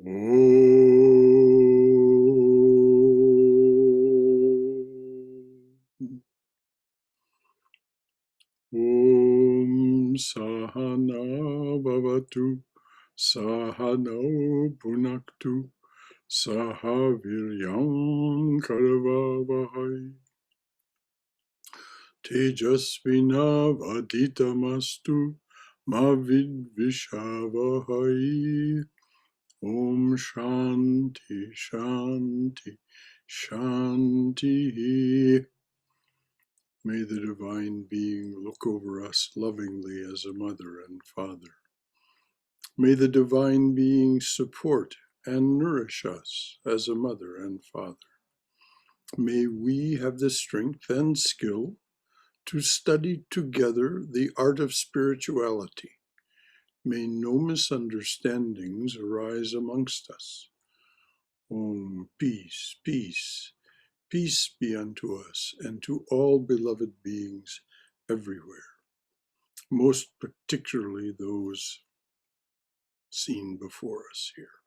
Om Sahana Bhavatu Sahano Punaktu Saha Viryam Karavavahai Tejasvina Vaditamastu Mavid Vishavahai. Om Shanti Shanti Shanti. May the Divine Being look over us lovingly as a mother and father. May the Divine Being support and nourish us as a mother and father. May we have the strength and skill to study together the art of spirituality. May no misunderstandings arise amongst us. Om, peace, peace, peace be unto us and to all beloved beings everywhere, most particularly those seen before us here.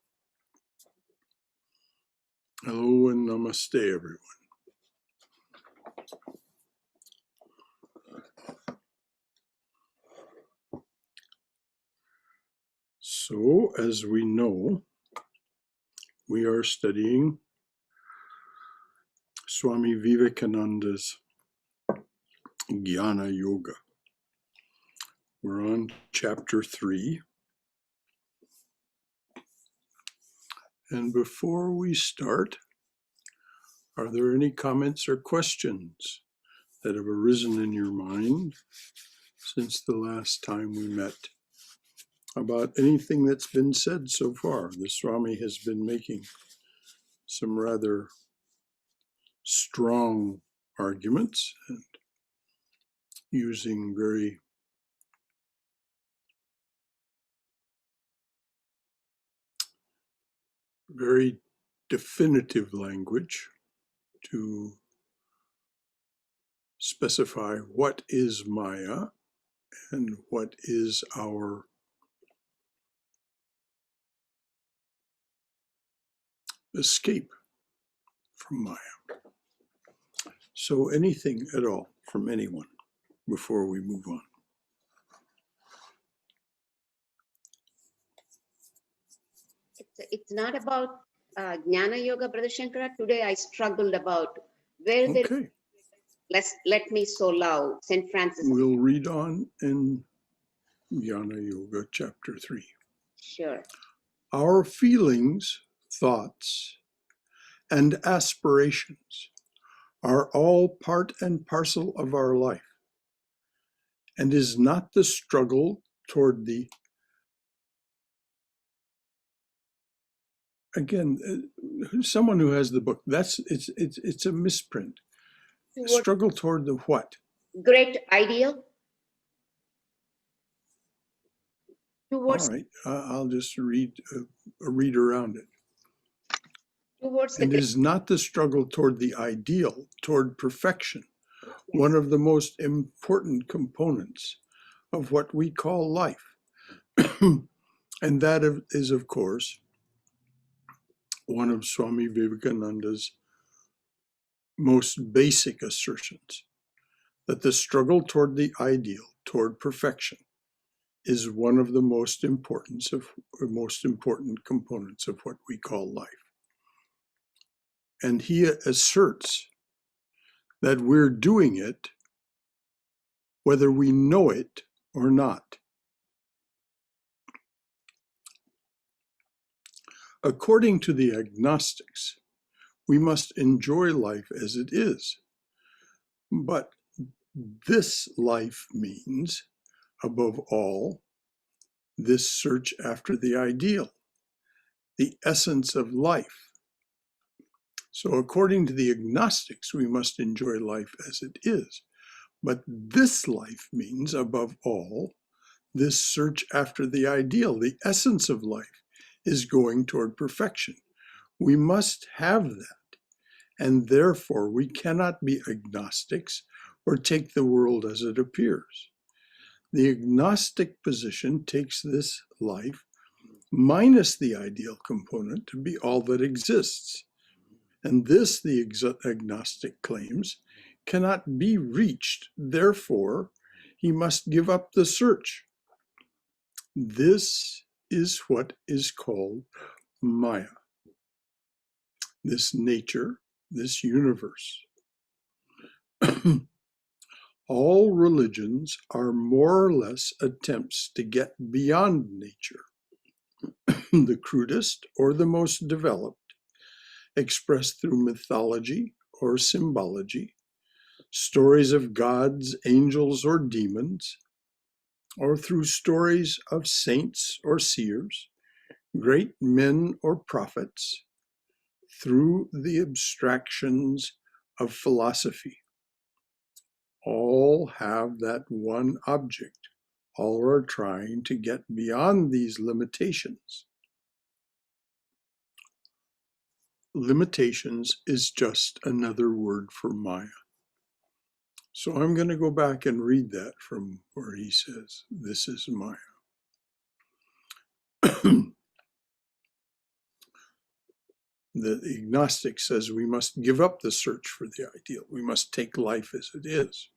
Hello and namaste, everyone. So, as we know, we are studying Swami Vivekananda's Jnana Yoga. We're on chapter 3. And before we start, are there any comments or questions that have arisen in your mind since the last time we met about anything that's been said so far? The Swami has been making some rather strong arguments and using very definitive language to specify what is Maya and what is our escape from Maya. So anything at all from anyone before we move on. It's not about Jnana Yoga, Brother Shankara. Today I struggled about where Okay. Let me so loud, St. Francis. We'll read on in Jnana Yoga, chapter 3. Sure. Our feelings, thoughts, and aspirations are all part and parcel of our life, and is not the struggle toward the, again, someone who has the book, it's a misprint. Struggle toward the what? Great ideal. All right, I'll just read around it. And is not the struggle toward the ideal, toward perfection, one of the most important components of what we call life. And that is, of course, one of Swami Vivekananda's most basic assertions, that the struggle toward the ideal, toward perfection, is one of the most important components of what we call life. And he asserts that we're doing it whether we know it or not. According to the agnostics, we must enjoy life as it is. But this life means, above all, this search after the ideal, the essence of life. So according to the agnostics, we must enjoy life as it is. But this life means, above all, this search after the ideal, the essence of life is going toward perfection. We must have that, and therefore we cannot be agnostics or take the world as it appears. The agnostic position takes this life minus the ideal component to be all that exists. And this, the agnostic claims, cannot be reached. Therefore, he must give up the search. This is what is called Maya, this nature, this universe. All religions are more or less attempts to get beyond nature, the crudest or the most developed, expressed through mythology or symbology, stories of gods, angels, or demons, or through stories of saints or seers, great men or prophets, through the abstractions of philosophy. All have that one object. All are trying to get beyond these limitations. Limitations is just another word for Maya. So I'm going to go back and read that from where he says, this is Maya. The agnostic says we must give up the search for the ideal. We must take life as it is.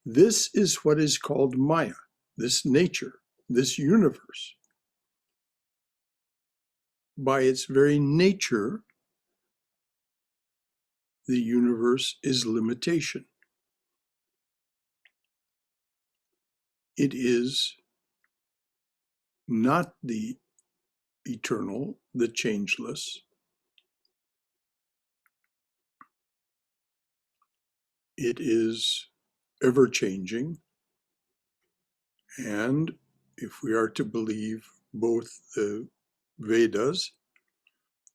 This is what is called Maya, this nature, this universe. By its very nature, the universe is limitation. It is not the eternal, the changeless. It is ever-changing. And if we are to believe both the Vedas,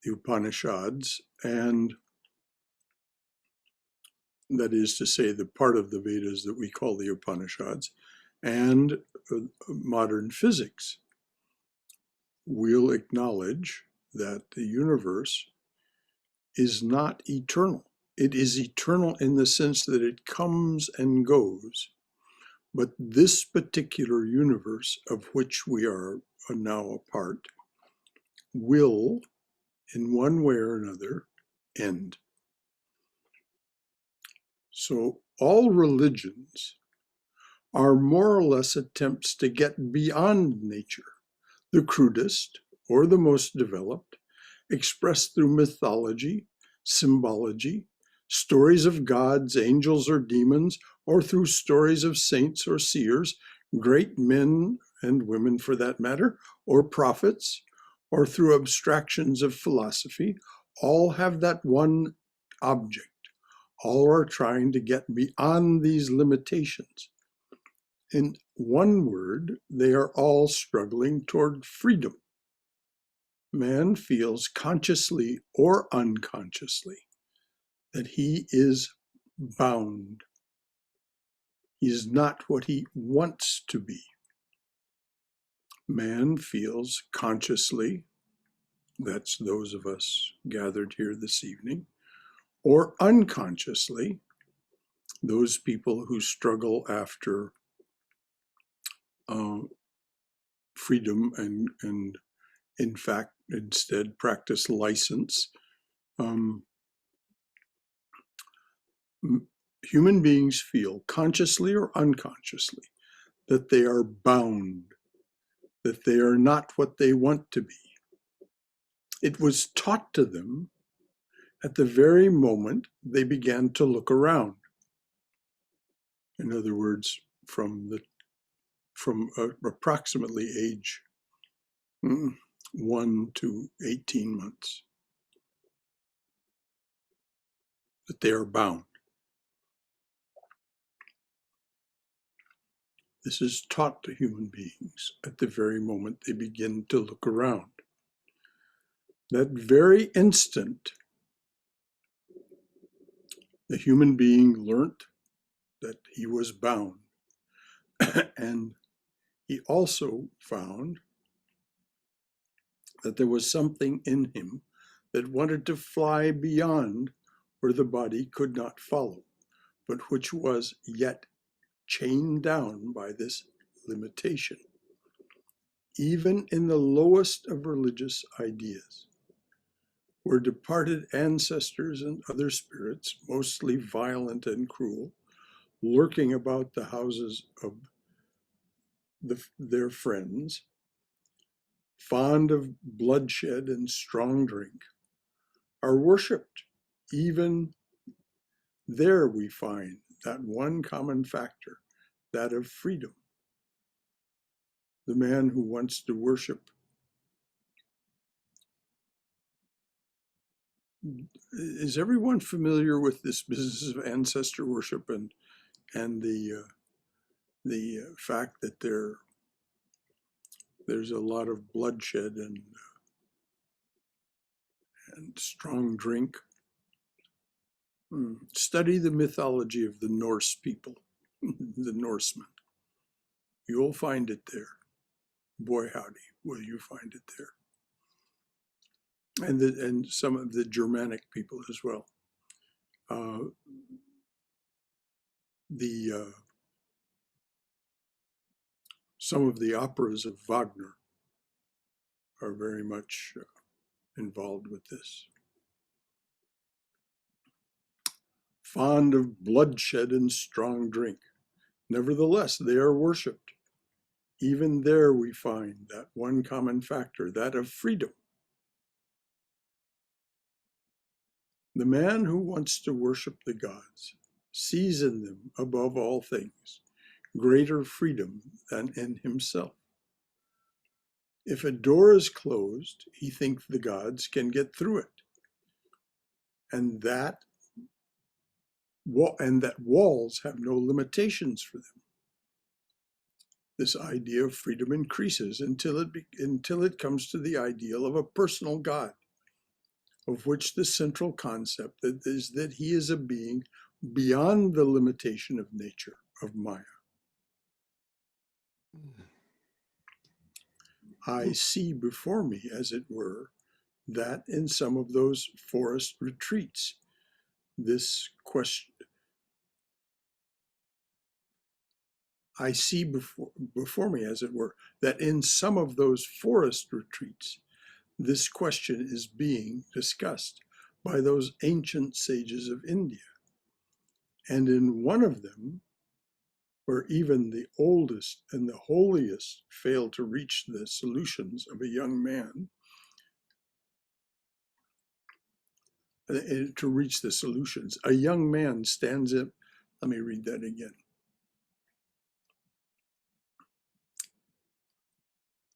the Upanishads, and that is to say the part of the Vedas that we call the Upanishads, and modern physics, we'll acknowledge that the universe is not eternal. It is eternal in the sense that it comes and goes. But this particular universe of which we are now a part will, in one way or another, end. So all religions are more or less attempts to get beyond nature, the crudest or the most developed, expressed through mythology, symbology, stories of gods, angels, or demons, or through stories of saints or seers, great men and women for that matter, or prophets, or through abstractions of philosophy, all have that one object. All are trying to get beyond these limitations. In one word, they are all struggling toward freedom. Man feels consciously or unconsciously that he is bound. He is not what he wants to be. Man feels consciously, that's those of us gathered here this evening, or unconsciously, those people who struggle after freedom and in fact instead practice license. Human beings feel consciously or unconsciously that they are bound, that they are not what they want to be. It was taught to them at the very moment they began to look around. In other words, from approximately age 1 to 18 months, that they are bound. This is taught to human beings at the very moment they begin to look around. That very instant, the human being learnt that he was bound. And he also found that there was something in him that wanted to fly beyond where the body could not follow, but which was yet chained down by this limitation. even in the lowest of religious ideas, where departed ancestors and other spirits, mostly violent and cruel, lurking about the houses of their friends, fond of bloodshed and strong drink, are worshipped. Even there we find that one common factor, that of freedom. The man who wants to worship. Is everyone familiar with this business of ancestor worship and the fact that there's a lot of bloodshed and strong drink? Study the mythology of the Norse people, the Norsemen. You'll find it there. Boy, howdy, will you find it there. And some of the Germanic people as well. Some of the operas of Wagner are very much involved with this. Fond of bloodshed and strong drink. Nevertheless, they are worshipped. Even there we find that one common factor, that of freedom. The man who wants to worship the gods sees in them, above all things, greater freedom than in himself. If a door is closed, he thinks the gods can get through it, and that walls have no limitations for them. This idea of freedom increases until it comes to the ideal of a personal God, of which the central concept is that he is a being beyond the limitation of nature, of Maya. I see before me, as it were, that in some of those forest retreats, this question, I see before me, as it were, that in some of those forest retreats, this question is being discussed by those ancient sages of India. And in one of them, where even the oldest and the holiest fail to reach the solutions of a young man, to reach the solutions, a young man stands up. Let me read that again.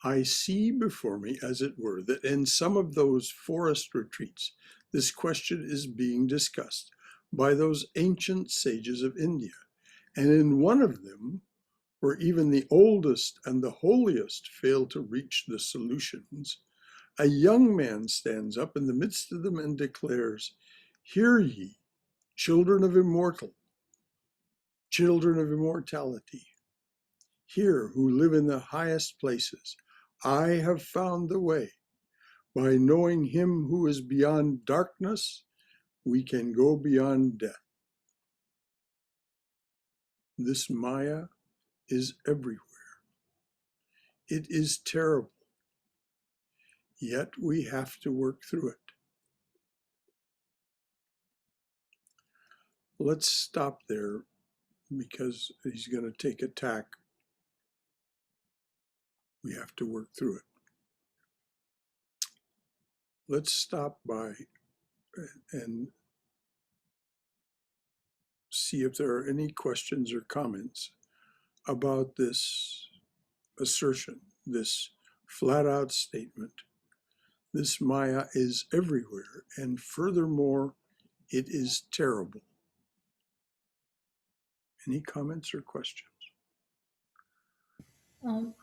I see before me, as it were, that in some of those forest retreats, this question is being discussed by those ancient sages of India. And in one of them, where even the oldest and the holiest fail to reach the solutions, a young man stands up in the midst of them and declares, "Hear ye, children of immortality, here who live in the highest places, I have found the way. By knowing him who is beyond darkness, we can go beyond death." This Maya is everywhere. It is terrible, yet we have to work through it. Let's stop there because he's going to take a tack. We have to work through it. Let's stop by and see if there are any questions or comments about this assertion, this flat out statement. This Maya is everywhere, and furthermore, it is terrible. Any comments or questions?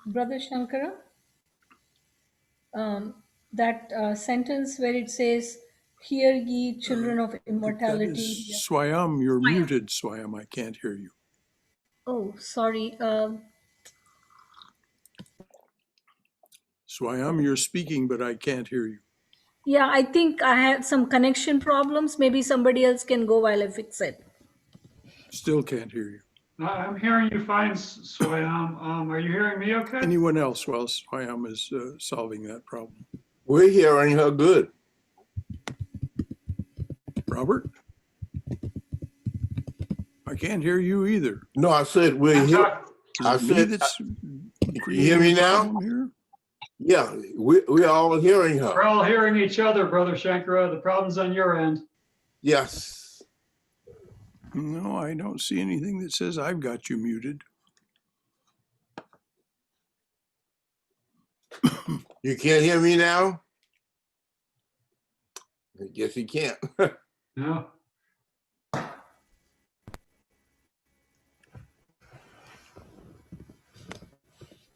Brother Shankara, that sentence where it says, "Hear ye, children of That immortality." is Swayam, you're muted, Swayam. I can't hear you. Oh, sorry. Swayam, you're speaking, but I can't hear you. Yeah, I think I had some connection problems. Maybe somebody else can go while I fix it. Still can't hear you. I'm hearing you fine, Swayam. Are you hearing me okay? Anyone else while Swayam is solving that problem? We're hearing her good. Robert? I can't hear you either. No, I said we're I'm here. talk- Is I it me said, that's you creating hear me the now? problem here? Yeah, we're all hearing We're her. all hearing each other, Brother Shankara. The problem's on your end. Yes. No, I don't see anything that says I've got you muted. You can't hear me now? I guess you can't. No.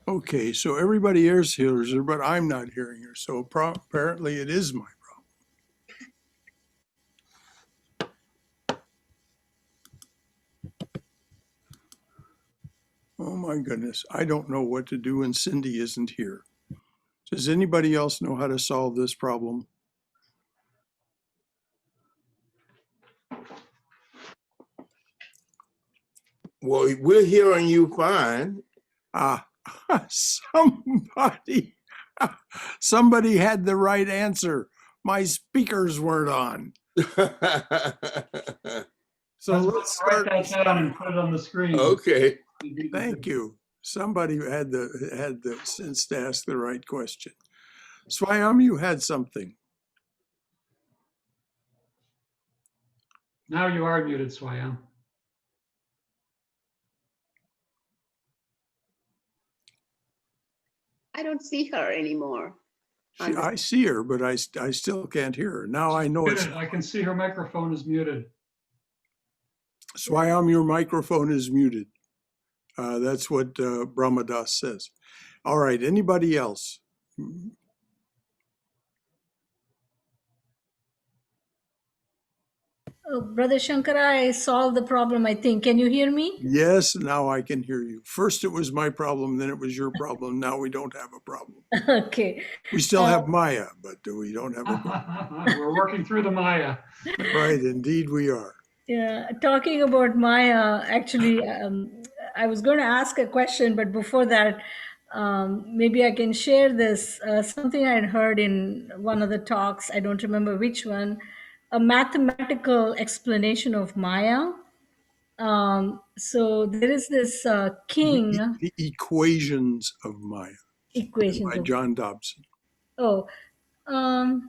Okay, so everybody else hears her, but I'm not hearing her. So apparently it is my problem. Oh my goodness, I don't know what to do and Cindy isn't here. Does anybody else know how to solve this problem? Well, we're hearing you fine. Ah, somebody had the right answer. My speakers weren't on. So let's start. Write that down and put it on the screen. Okay. Thank you. Somebody had the sense to ask the right question. Swayam, you had something. Now you are muted, Swayam. I don't see her anymore. I see her, but I still can't hear her. Now I know it's I can see her microphone is muted. Swayam, your microphone is muted. That's what Brahmadas says. All right, anybody else? Oh, Brother Shankara, I solved the problem, I think. Can you hear me? Yes, now I can hear you. First it was my problem, then it was your problem. Now we don't have a problem. Okay. We still have Maya, but we don't have a problem. We're working through the Maya. Right, indeed we are. Yeah, talking about Maya, actually, I was going to ask a question, but before that, maybe I can share this. Something I had heard in one of the talks, I don't remember which one, a mathematical explanation of Maya. So there is this king. The Equations of Maya Equations by of. John Dobson. Oh, um,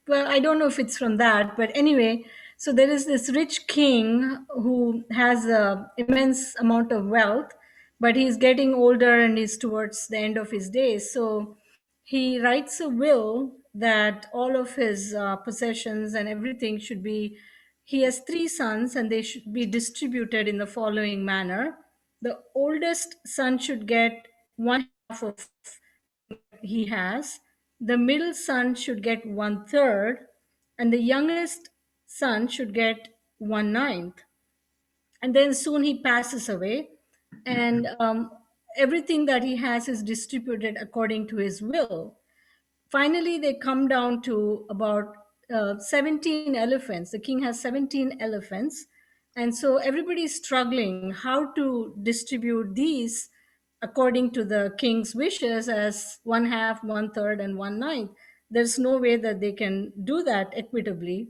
well, I don't know if it's from that, but anyway, so there is this rich king who has a immense amount of wealth, but he's getting older and is towards the end of his days. So he writes a will that all of his possessions and everything should be. He has three sons, and they should be distributed in the following manner. The oldest son should get one half of he has. The middle son should get 1/3, and the youngest son should get 1/9. And then soon he passes away, and everything that he has is distributed according to his will. Finally, they come down to about 17 elephants. The king has 17 elephants. And so everybody is struggling how to distribute these according to the king's wishes as one half, 1/3, and 1/9. There's no way that they can do that equitably.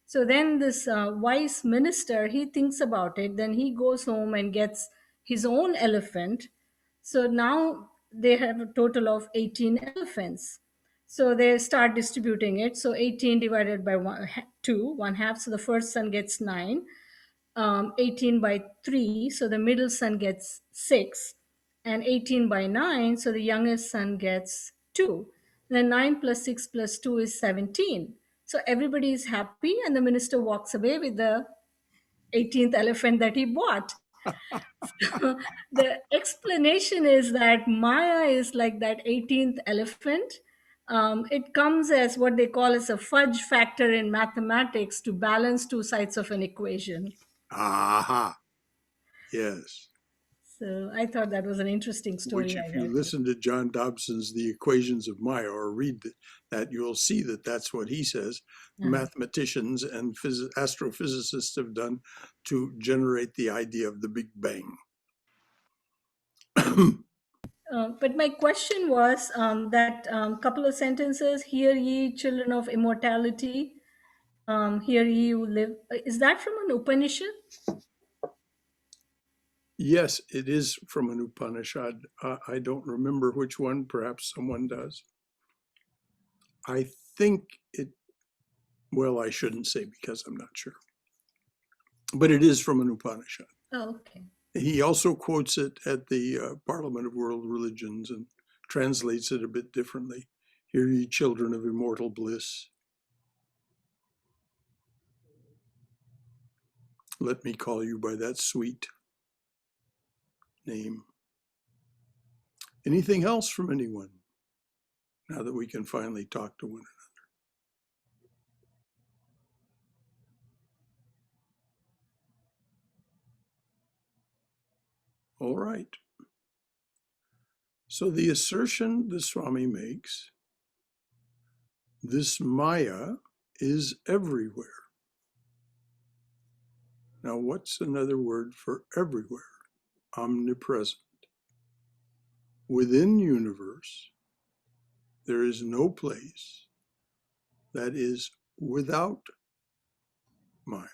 So then this wise minister, he thinks about it. Then he goes home and gets his own elephant. So now they have a total of 18 elephants. So they start distributing it. So 18 divided by 2, one half. So the first son gets 9. 18 by 3. So the middle son gets 6. And 18 by 9. So the youngest son gets 2. Then 9 plus 6 plus 2 is 17. So everybody is happy, and the minister walks away with the 18th elephant that he bought. The explanation is that Maya is like that 18th elephant. It comes as what they call as a fudge factor in mathematics to balance two sides of an equation. Aha. Yes. So I thought that was an interesting story. Which, I if you read. listen to John Dobson's The Equations of Maya or read that, you'll see that that's what he says mathematicians and astrophysicists have done to generate the idea of the Big Bang. But my question was that couple of sentences, hear ye children of immortality, hear ye who live. Is that from an Upanishad? Yes, it is from an Upanishad. I don't remember which one, perhaps someone does. I think well, I shouldn't say because I'm not sure. But it is from an Upanishad. Oh, okay. He also quotes it at the Parliament of World Religions and translates it a bit differently. Hear ye children of immortal bliss. Let me call you by that sweet name. Anything else from anyone? Now that we can finally talk to one another. All right. So the assertion the Swami makes, this Maya is everywhere. Now, what's another word for everywhere? Omnipresent. Within universe, there is no place that is without Maya.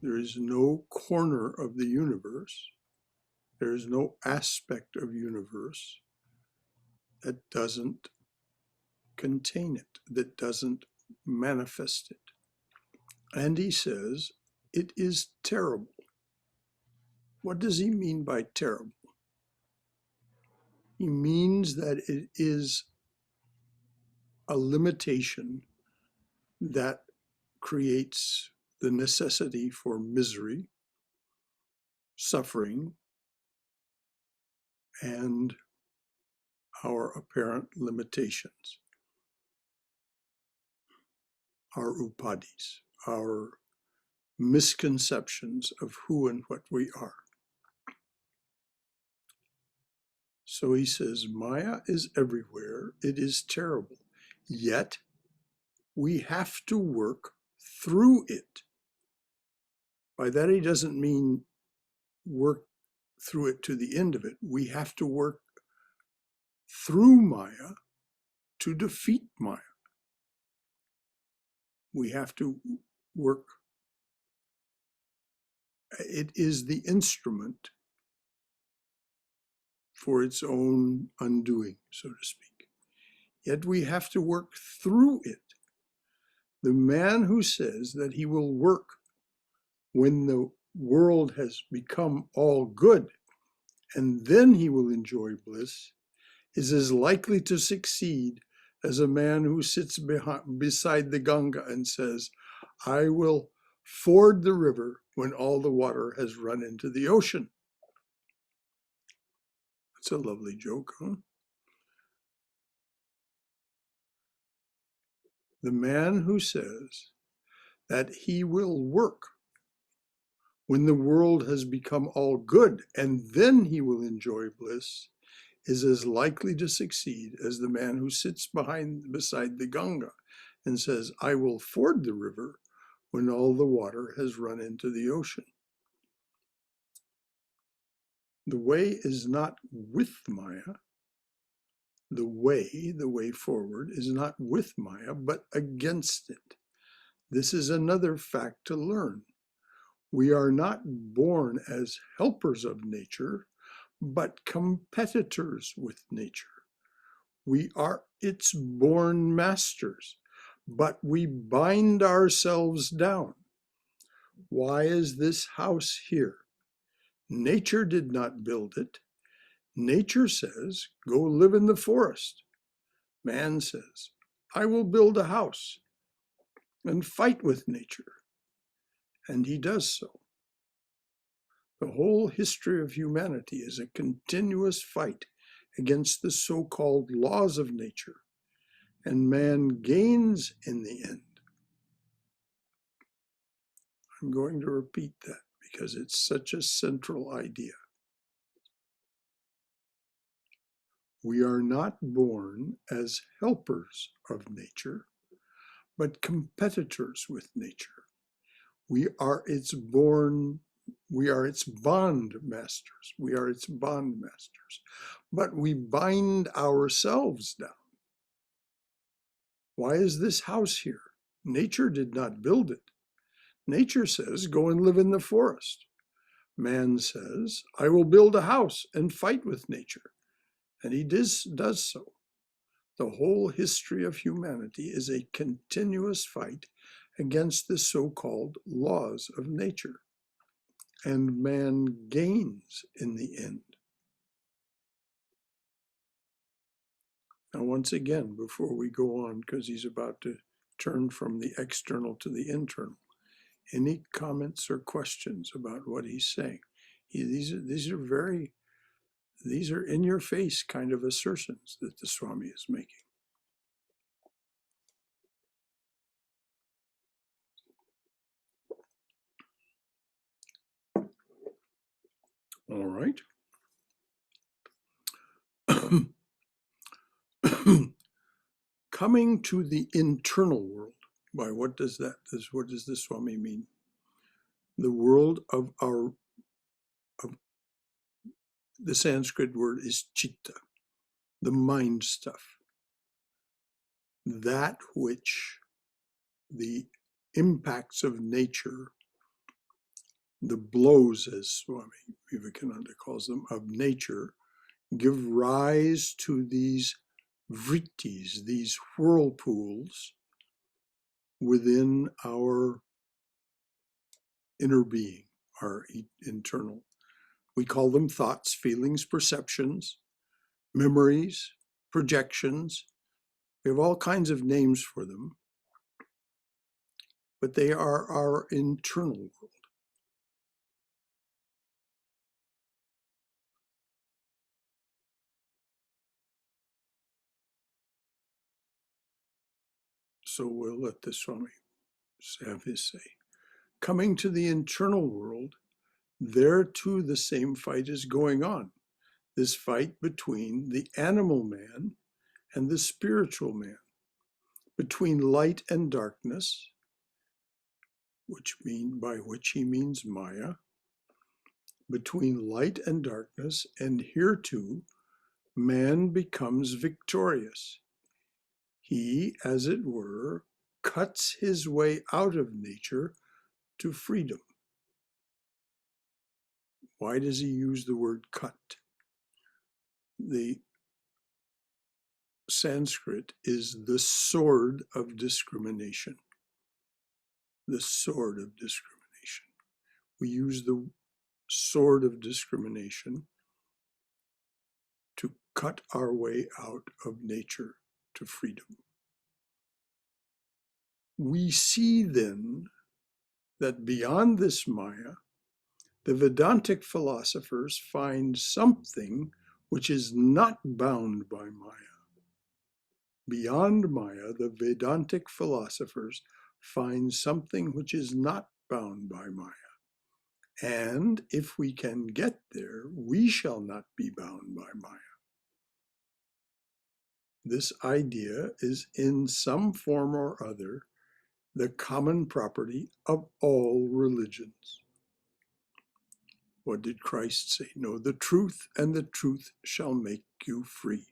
There is no corner of the universe, there is no aspect of universe that doesn't contain it, that doesn't manifest it. And he says, it is terrible. What does he mean by terrible? He means that it is a limitation that creates the necessity for misery, suffering, and our apparent limitations, our upadhis, our misconceptions of who and what we are. So he says, Maya is everywhere. It is terrible. Yet we have to work through it. By that, he doesn't mean work through it to the end of it. We have to work through Maya to defeat Maya. We have to work. It is the instrument for its own undoing, so to speak. Yet we have to work through it. The man who says that he will work when the world has become all good and then he will enjoy bliss is as likely to succeed as a man who sits beside the Ganga and says, I will ford the river when all the water has run into the ocean. That's a lovely joke, huh? The man who says that he will work when the world has become all good and then he will enjoy bliss is as likely to succeed as the man who sits beside the Ganga and says, I will ford the river when all the water has run into the ocean. The way is not with Maya. The way forward is not with Maya, but against it. This is another fact to learn. We are not born as helpers of nature, but competitors with nature. We are its born masters, but we bind ourselves down. Why is this house here? Nature did not build it. Nature says, go live in the forest. Man says, I will build a house and fight with nature. And he does so. The whole history of humanity is a continuous fight against the so-called laws of nature, and man gains in the end. I'm going to repeat that because it's such a central idea. We are not born as helpers of nature, but competitors with nature. We are its bond masters. We are its bond masters. But we bind ourselves down. Why is this house here? Nature did not build it. Nature says, go and live in the forest. Man says, I will build a house and fight with nature. And he does so. The whole history of humanity is a continuous fight against the so-called laws of nature. And man gains in the end. Now, once again, before we go on, because he's about to turn from the external to the internal, any comments or questions about what he's saying? These are in your face kind of assertions that the Swami is making. All right. Coming to the internal world. By what does the Swami mean? The world of the Sanskrit word is chitta, the mind stuff. That which the impacts of nature, the blows, as Swami Vivekananda calls them, of nature, give rise to these vrittis, these whirlpools within our inner being, our internal. We call them thoughts, feelings, perceptions, memories, projections. We have all kinds of names for them, but they are our internal world. So we'll let the Swami have his say. Coming to the internal world, there too the same fight is going on. This fight between the animal man and the spiritual man, between light and darkness, by which he means Maya, between light and darkness, and here too, man becomes victorious. He, as it were, cuts his way out of nature to freedom. Why does he use the word cut? The Sanskrit is the sword of discrimination. The sword of discrimination. We use the sword of discrimination to cut our way out of nature to freedom. We see then that beyond this Maya, the Vedantic philosophers find something which is not bound by Maya. Beyond Maya, the Vedantic philosophers find something which is not bound by Maya. And if we can get there, we shall not be bound by Maya. This idea is in some form or other the common property of all religions. What did Christ say? Know the truth, and the truth shall make you free.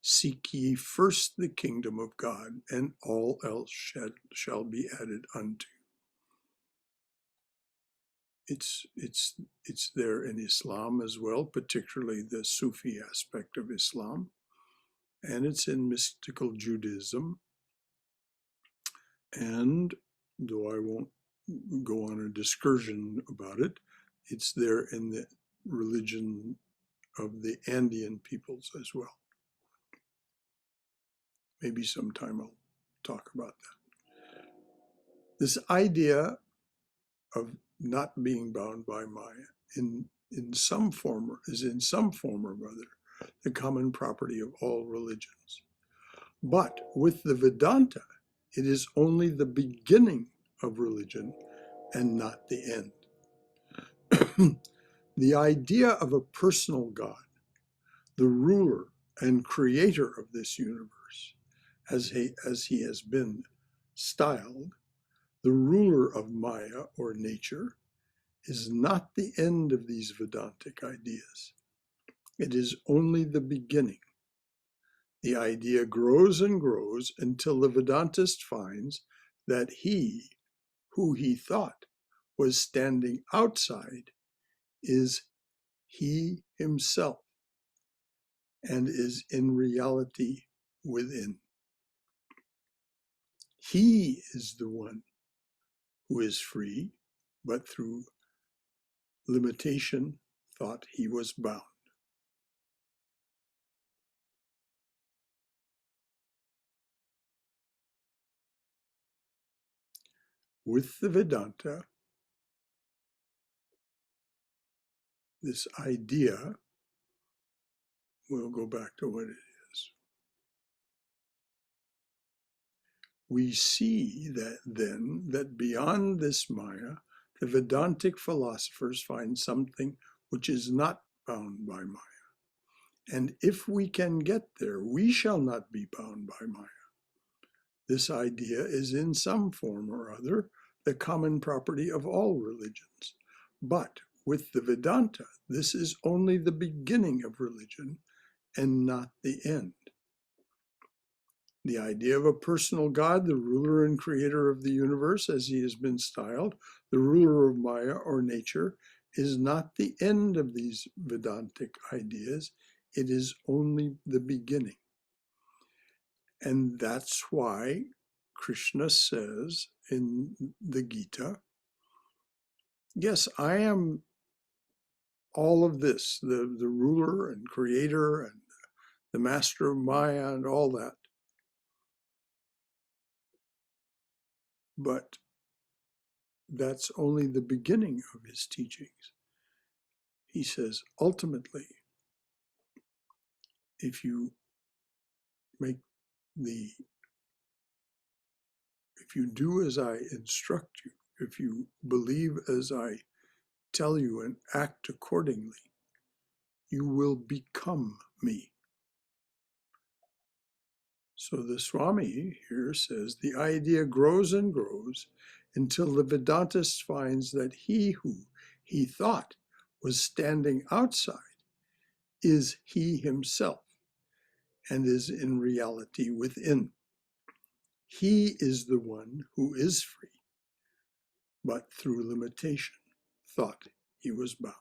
Seek ye first the kingdom of God, and all else shall be added unto you. It's there in Islam as well, particularly the Sufi aspect of Islam, and it's in mystical Judaism. And though I won't go on a discursion about it, it's there in the religion of the Andean peoples as well. Maybe sometime I'll talk about that. This idea of not being bound by Maya in some form or other the common property of all religions. But with the Vedanta, it is only the beginning of religion and not the end. The idea of a personal God, the ruler and creator of this universe, as he has been styled, the ruler of Maya or nature, is not the end of these Vedantic ideas. It is only the beginning. The idea grows and grows until the Vedantist finds that he, who he thought was standing outside, is he himself and is in reality within. He is the one who is free, but through limitation thought he was bound. With the Vedanta, this idea, we'll go back to what it is. We see that then, that beyond this Maya, the Vedantic philosophers find something which is not bound by Maya. And if we can get there, we shall not be bound by Maya. This idea is in some form or other the common property of all religions. But with the Vedanta, this is only the beginning of religion and not the end. The idea of a personal God, the ruler and creator of the universe, as he has been styled, the ruler of Maya or nature, is not the end of these Vedantic ideas. It is only the beginning. And that's why Krishna says in the Gita, yes, I am all of this, the ruler and creator and the master of Maya and all that. But that's only the beginning of his teachings. He says, ultimately, if you do as I instruct you, if you believe as I tell you and act accordingly, you will become me. So the Swami here says the idea grows and grows until the Vedantist finds that he who he thought was standing outside is he himself and is in reality within. He is the one who is free, but through limitation thought he was bound.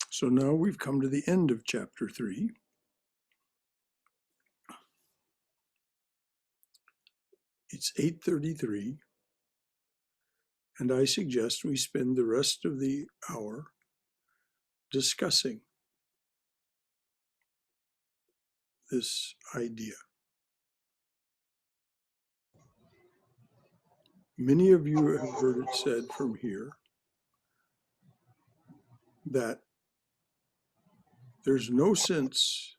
So now we've come to the end of chapter 3. It's 8:33, and I suggest we spend the rest of the hour discussing this idea. Many of you have heard it said from here that there's no sense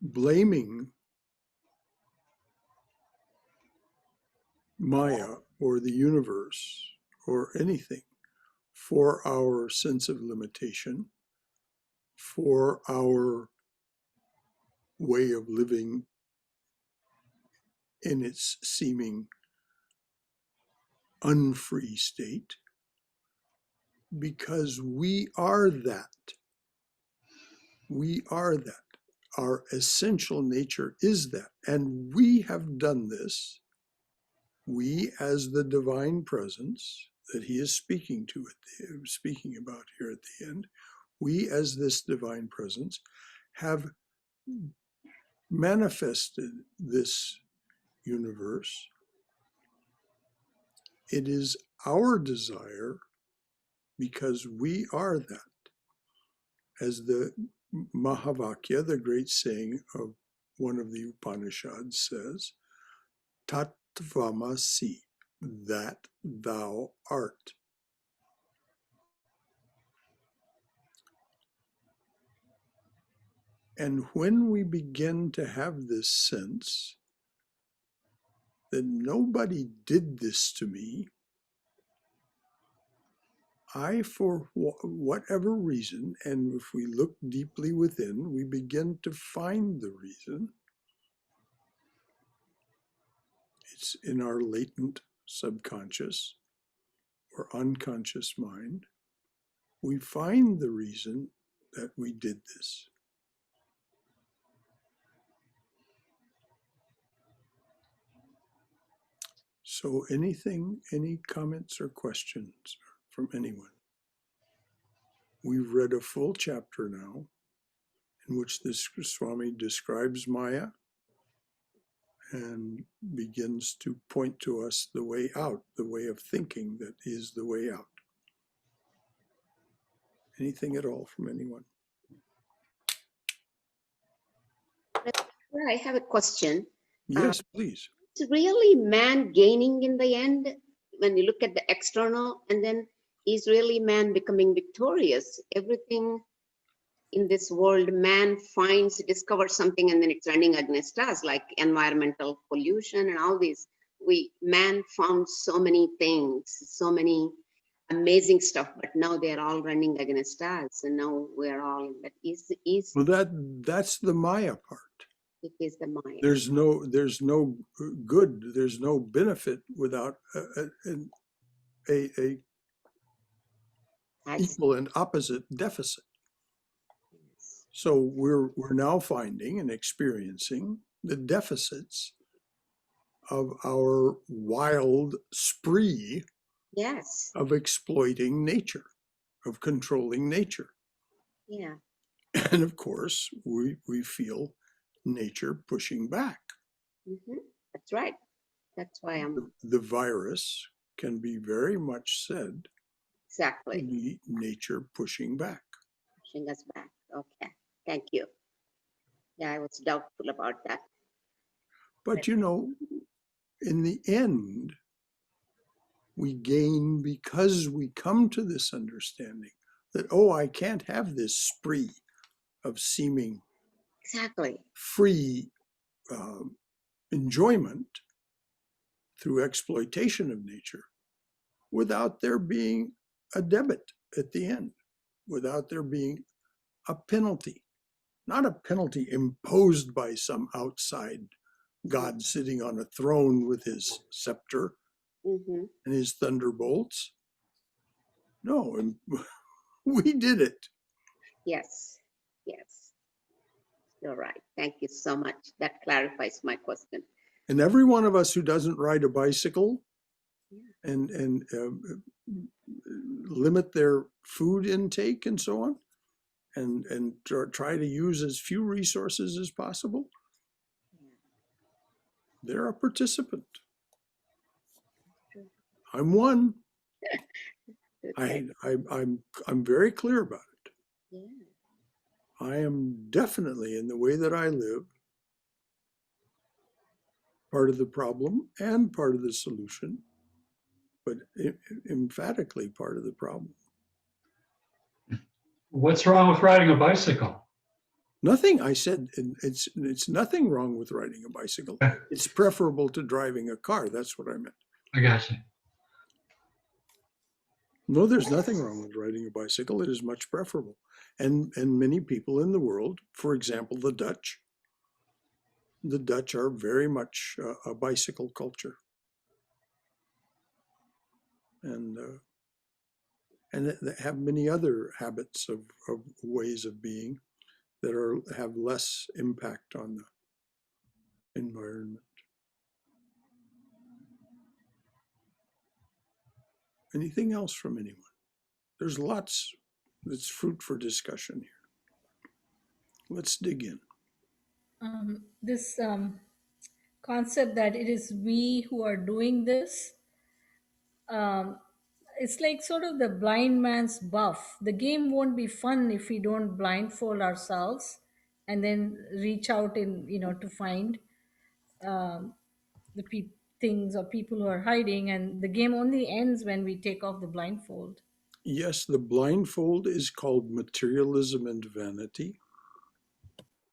blaming Maya or the universe or anything for our sense of limitation, for our way of living in its seeming unfree state, because we are that. We are that. Our essential nature is that. And we have done this, we as the divine presence that he is speaking about here at the end, we as this divine presence have manifested this universe. It is our desire, because we are that. As the Mahavakya, the great saying of one of the Upanishads says, Tattvamasi, that thou art. And when we begin to have this sense, that nobody did this to me, I, for whatever reason, and if we look deeply within, we begin to find the reason. It's in our latent subconscious or unconscious mind. We find the reason that we did this. So anything, any comments or questions from anyone? We've read a full chapter now in which this Swami describes Maya and begins to point to us the way out, the way of thinking that is the way out. Anything at all from anyone? I have a question. Yes, please. Is really man gaining in the end when you look at the external, and then is really man becoming victorious? Everything in this world, man discovers something, and then it's running against us, like environmental pollution and all these. Man found so many things, so many amazing stuff, but now they're all running against us, and now we're all. That is Well, that's the Maya part. it is the Maya. There's no good, there's no benefit without a equal and opposite deficit. So we're now finding and experiencing the deficits of our wild spree Yes. of exploiting nature, of controlling nature. Yeah. And of course, we feel nature pushing back. Mm-hmm. That's right. That's why I'm The virus can be very much said to exactly be nature pushing back. pushing us back. Okay. Thank you. Yeah, I was doubtful about that. But in the end, we gain because we come to this understanding that, oh, I can't have this spree of seeming Exactly. free enjoyment through exploitation of nature without there being a debit at the end, without there being a penalty, not a penalty imposed by some outside God sitting on a throne with his scepter Mm-hmm. and his thunderbolts. No, we did it. Yes. Yes. You're right. Thank you so much. That clarifies my question. And every one of us who doesn't ride a bicycle Yeah. and limit their food intake and so on, and try to use as few resources as possible, they're a participant. I'm one. Okay. I'm very clear about it. Yeah. I am definitely, in the way that I live, part of the problem and part of the solution, but emphatically part of the problem. What's wrong with riding a bicycle? Nothing. I said it's nothing wrong with riding a bicycle. It's preferable to driving a car. That's what I meant. I got you. No, there's nothing wrong with riding a bicycle. It is much preferable. And many people in the world, for example, the Dutch are very much a bicycle culture. And they have many other habits of ways of being that have less impact on the environment. Anything else from anyone? There's lots that's fruit for discussion here. Let's dig in. This concept that it is we who are doing this, um, it's like sort of the blind man's buff. The game won't be fun if we don't blindfold ourselves and then reach out to find um, the things or people who are hiding. And the game only ends when we take off the blindfold. Yes, the blindfold is called materialism and vanity,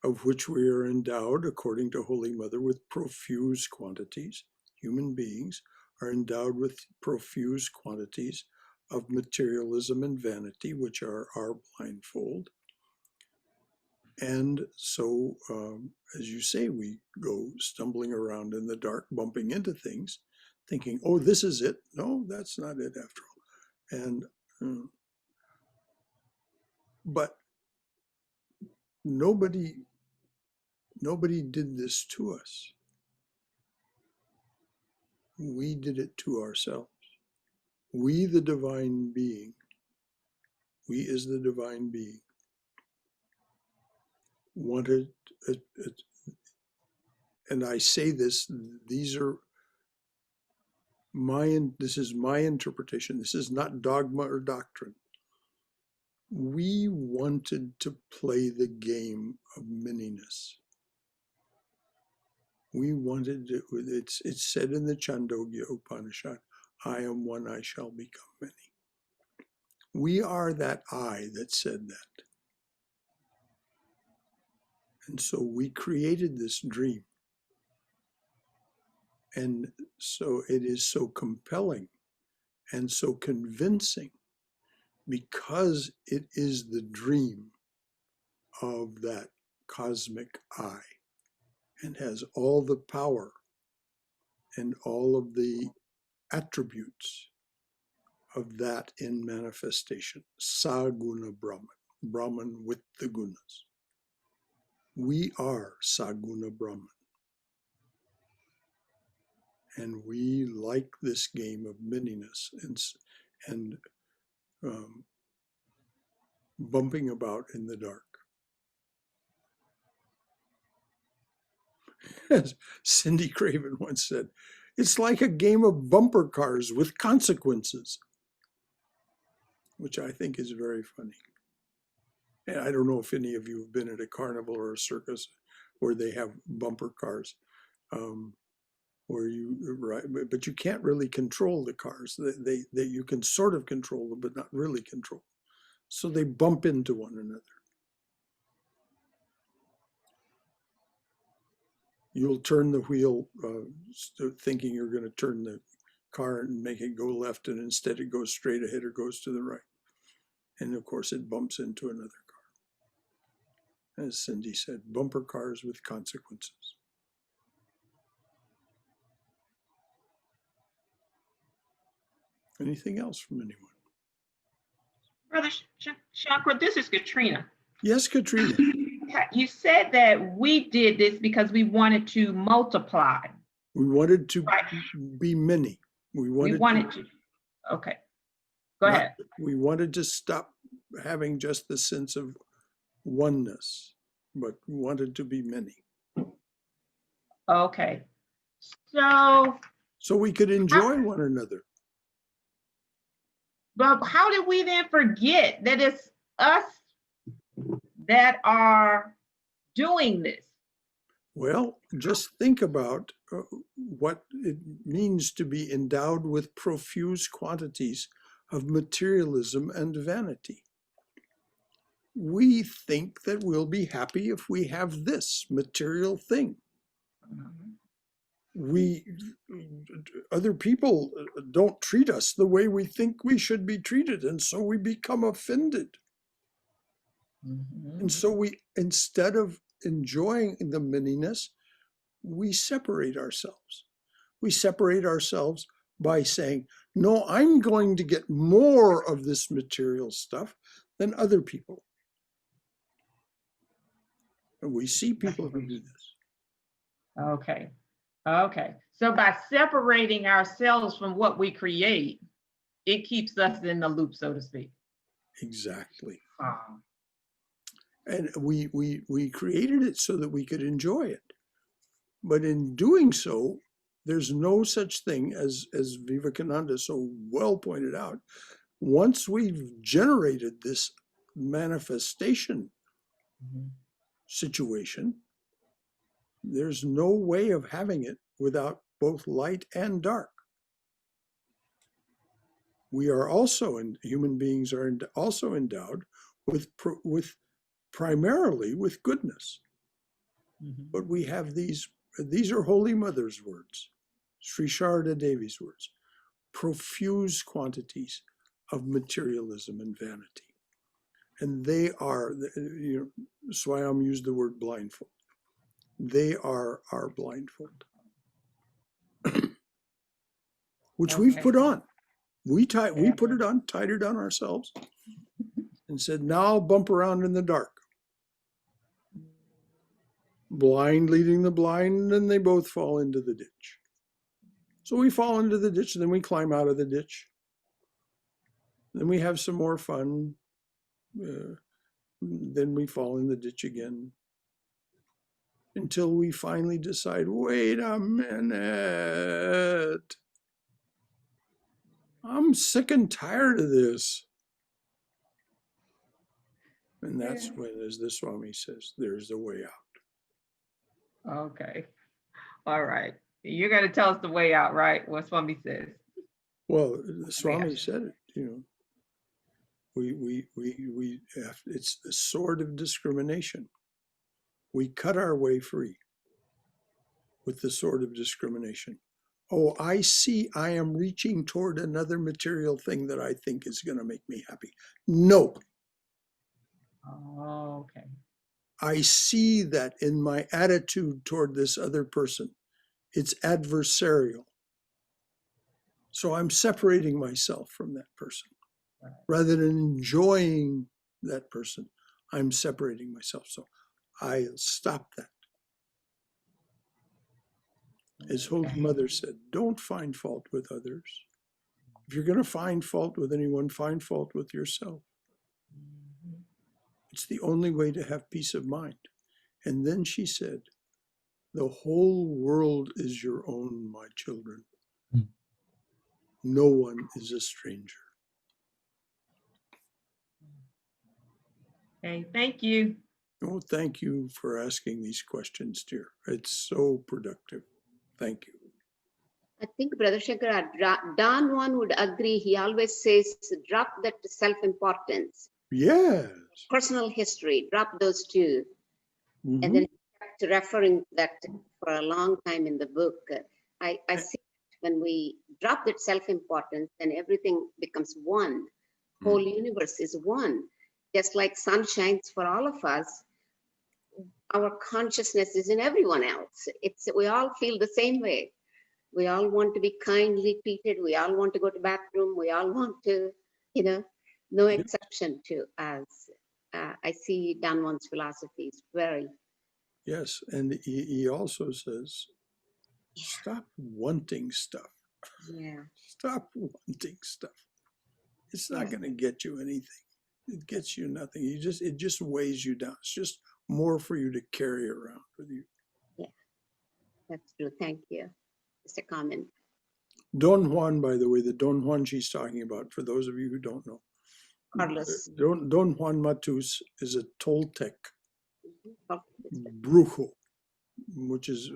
of which we are endowed, according to Holy Mother, with profuse quantities. human beings, are endowed with profuse quantities of materialism and vanity, which are our blindfold. And so, as you say, we go stumbling around in the dark, bumping into things, thinking, oh, this is it. No, that's not it after all. And, but nobody did this to us. We did it to ourselves. We, the divine being, we as the divine being, wanted, and I say this, this is my interpretation. This is not dogma or doctrine. We wanted to play the game of minniness. We wanted to, it's said in the Chandogya Upanishad, I am one, I shall become many. We are that I that said that. And so we created this dream. And so it is so compelling and so convincing because it is the dream of that cosmic I and has all the power and all of the attributes of that in manifestation. Saguna Brahman, Brahman with the gunas. We are Saguna Brahman. And we like this game of minniness and bumping about in the dark. As Cindy Craven once said, it's like a game of bumper cars with consequences, which I think is very funny. And I don't know if any of you have been at a carnival or a circus where they have bumper cars, where but you can't really control the cars. They you can sort of control them, but not really control. So they bump into one another. You'll turn the wheel thinking you're going to turn the car and make it go left, and instead it goes straight ahead or goes to the right. And of course it bumps into another car. As Cindy said, bumper cars with consequences. Anything else from anyone? Brother Shankara, this is Katrina. Yes, Katrina. You said that we did this because we wanted to multiply. We wanted to be many. We wanted to. Okay, go ahead. We wanted to stop having just the sense of oneness, but we wanted to be many. Okay, so we could enjoy one another. But how did we then forget that it's us that are doing this? Well, just think about what it means to be endowed with profuse quantities of materialism and vanity. We think that we'll be happy if we have this material thing. Other people don't treat us the way we think we should be treated, and so we become offended. And so we, instead of enjoying the minniness, we separate ourselves. We separate ourselves by saying, no, I'm going to get more of this material stuff than other people. And we see people who do this. Okay. So by separating ourselves from what we create, it keeps us in the loop, so to speak. Exactly. And we created it so that we could enjoy it. But in doing so, there's no such thing as Vivekananda so well pointed out. Once we've generated this manifestation situation, there's no way of having it without both light and dark. We are also, and human beings are also endowed with primarily with goodness. But we have these are Holy Mother's words. Sri Sharada Devi's words, profuse quantities of materialism and vanity. And they are, Swayam used the word blindfold. They are our blindfold, which we've put on. We put it on, tied it on ourselves, and said, now I'll bump around in the dark. Blind leading the blind, and they both fall into the ditch. So we fall into the ditch, and then we climb out of the ditch. Then we have some more fun. Then we fall in the ditch again. Until we finally decide, wait a minute. I'm sick and tired of this. And that's when, as the Swami says, there's a way out. Okay. All right. You're going to tell us the way out, right? What Swami says. Well, the Swami said it, we have, it's the sword of discrimination. We cut our way free with the sword of discrimination. Oh, I see I am reaching toward another material thing that I think is going to make me happy. No. Oh, okay. I see that in my attitude toward this other person, it's adversarial. So I'm separating myself from that person. Right. Rather than enjoying that person, I'm separating myself. So I stop that. As Holy Mother said, don't find fault with others. If you're going to find fault with anyone, find fault with yourself. It's the only way to have peace of mind. And then she said, the whole world is your own, my children. No one is a stranger. Okay, thank you. Oh, thank you for asking these questions, dear. It's so productive. Thank you. I think Brother Shankara, Don Juan would agree. He always says, drop that self-importance, Yes. personal history, drop those two. Mhm. And then he kept referring to that for a long time in the book. I see when we drop that self-importance, then everything becomes one. Whole universe is one. Just like sun shines for all of us, our consciousness is in everyone else. We all feel the same way. We all want to be kindly treated. We all want to go to bathroom. We all want to, no exception to us. I see Don Juan's philosophy is very. Yes, and he also says, stop wanting stuff. Yeah. Stop wanting stuff. It's not going to get you anything. It gets you nothing. It just weighs you down. It's just more for you to carry around with you. Yeah, that's true. Thank you. Just a comment. Don Juan, by the way, the Don Juan she's talking about, for those of you who don't know, Carlos. Don Juan Matus is a Toltec Mm-hmm. brujo, which is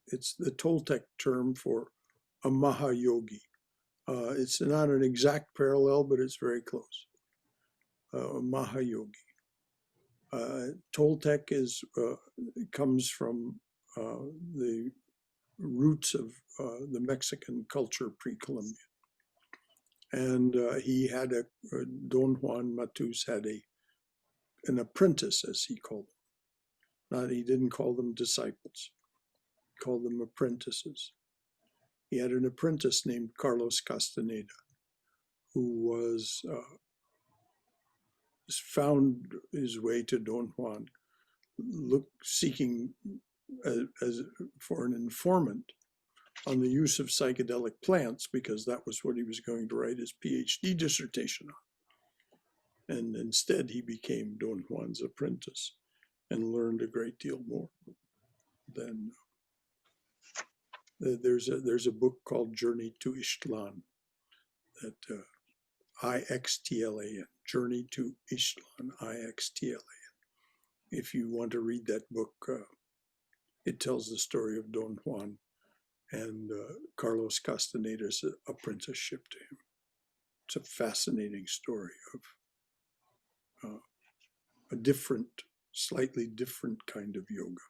it's the Toltec term for a Mahayogi. It's not an exact parallel, but it's very close. Mahayogi. Toltec comes from the roots of the Mexican culture pre-Columbian. And he had Don Juan Matus had an apprentice, as he called them. He didn't call them disciples. He called them apprentices. He had an apprentice named Carlos Castaneda, who found his way to Don Juan, seeking for an informant on the use of psychedelic plants, because that was what he was going to write his PhD dissertation on. And instead, he became Don Juan's apprentice and learned a great deal more. Then there's a book called Journey to Ixtlan, that IXTLAN, Journey to Ixtlan, IXTLAN. If you want to read that book, it tells the story of Don Juan and Carlos Castaneda's apprenticeship to him. It's a fascinating story of a slightly different kind of yoga.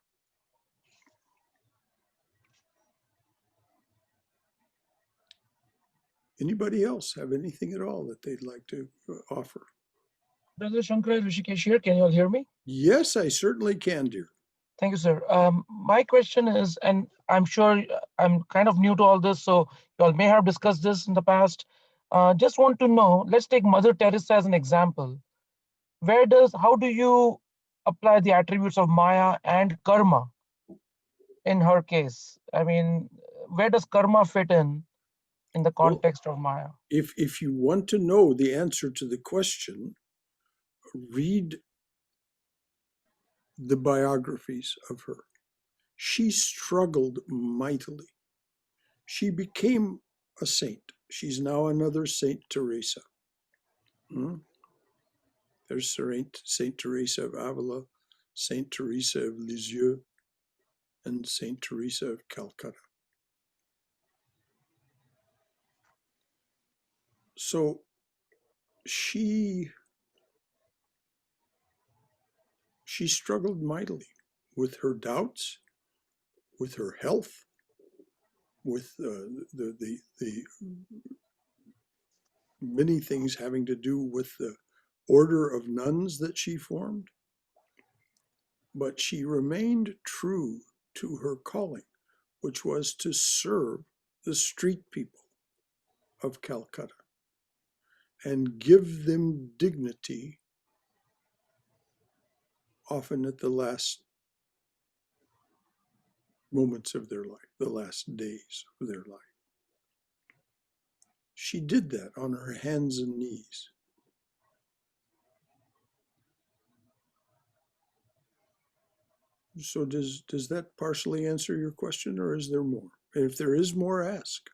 Anybody else have anything at all that they'd like to offer? Brother Shankara, Rishikesh here. Can you all hear me? Yes, I certainly can, dear. Thank you, sir. My question is, and I'm sure I'm kind of new to all this, so you all may have discussed this in the past. Just want to know, let's take Mother Teresa as an example. How do you apply the attributes of Maya and karma in her case? I mean, where does karma fit in the Well, context of Maya? if you want to know the answer to the question, read the biographies of her. She struggled mightily. She became a saint. She's now another Saint Teresa. There's Saint Teresa of Avila, Saint Teresa of Lisieux, and Saint Teresa of Calcutta. So she struggled mightily with her doubts, with her health, with the many things having to do with the order of nuns that she formed. But she remained true to her calling, which was to serve the street people of Calcutta and give them dignity, often at the last moments of their life, the last days of their life. She did that on her hands and knees. So does that partially answer your question, or is there more? If there is more, ask.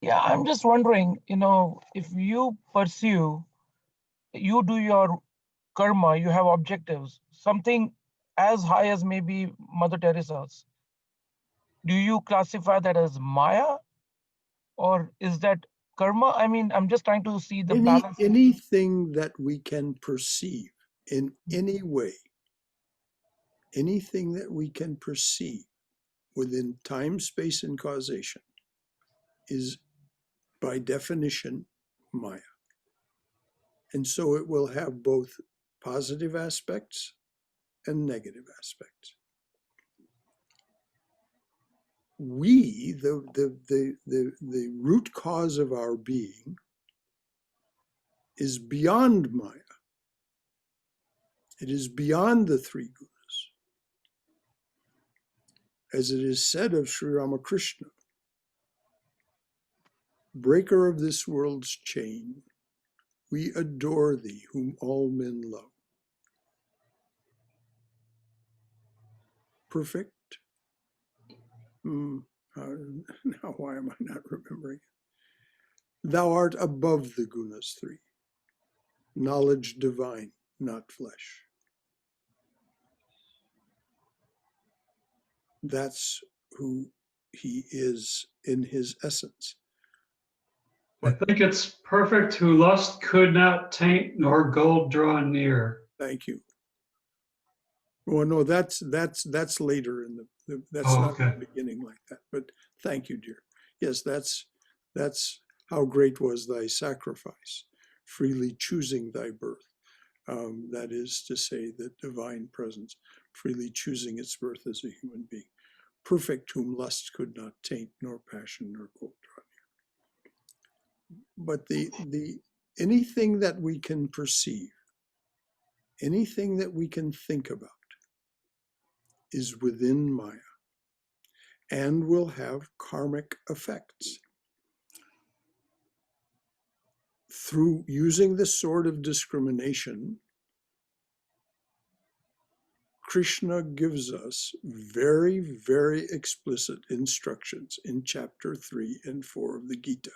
Yeah, I'm just wondering, if you pursue, you do your karma, you have objectives, something as high as maybe Mother Teresa's. Do you classify that as Maya, or is that karma? I mean, I'm just trying to see the balance. Anything that we can perceive in any way, anything that we can perceive within time, space, and causation is by definition Maya. And so it will have both positive aspects and negative aspects. We, the root cause of our being, is beyond Maya. It is beyond the three gunas. As it is said of Sri Ramakrishna, breaker of this world's chain, we adore thee, whom all men love. Perfect. Now, why am I not remembering it? Thou art above the gunas three. Knowledge divine, not flesh. That's who he is in his essence. I think it's perfect who lust could not taint nor gold draw near. Thank you. Well, no, that's later in that's not okay. the beginning like that. But thank you, dear. Yes, that's how great was thy sacrifice, freely choosing thy birth. That is to say, the divine presence, freely choosing its birth as a human being, perfect whom lust could not taint, nor passion, nor gold draw near. But the anything that we can perceive, anything that we can think about, is within Maya and will have karmic effects. Through using the sword of discrimination, Krishna gives us very, very explicit instructions in chapter 3 and 4 of the Gita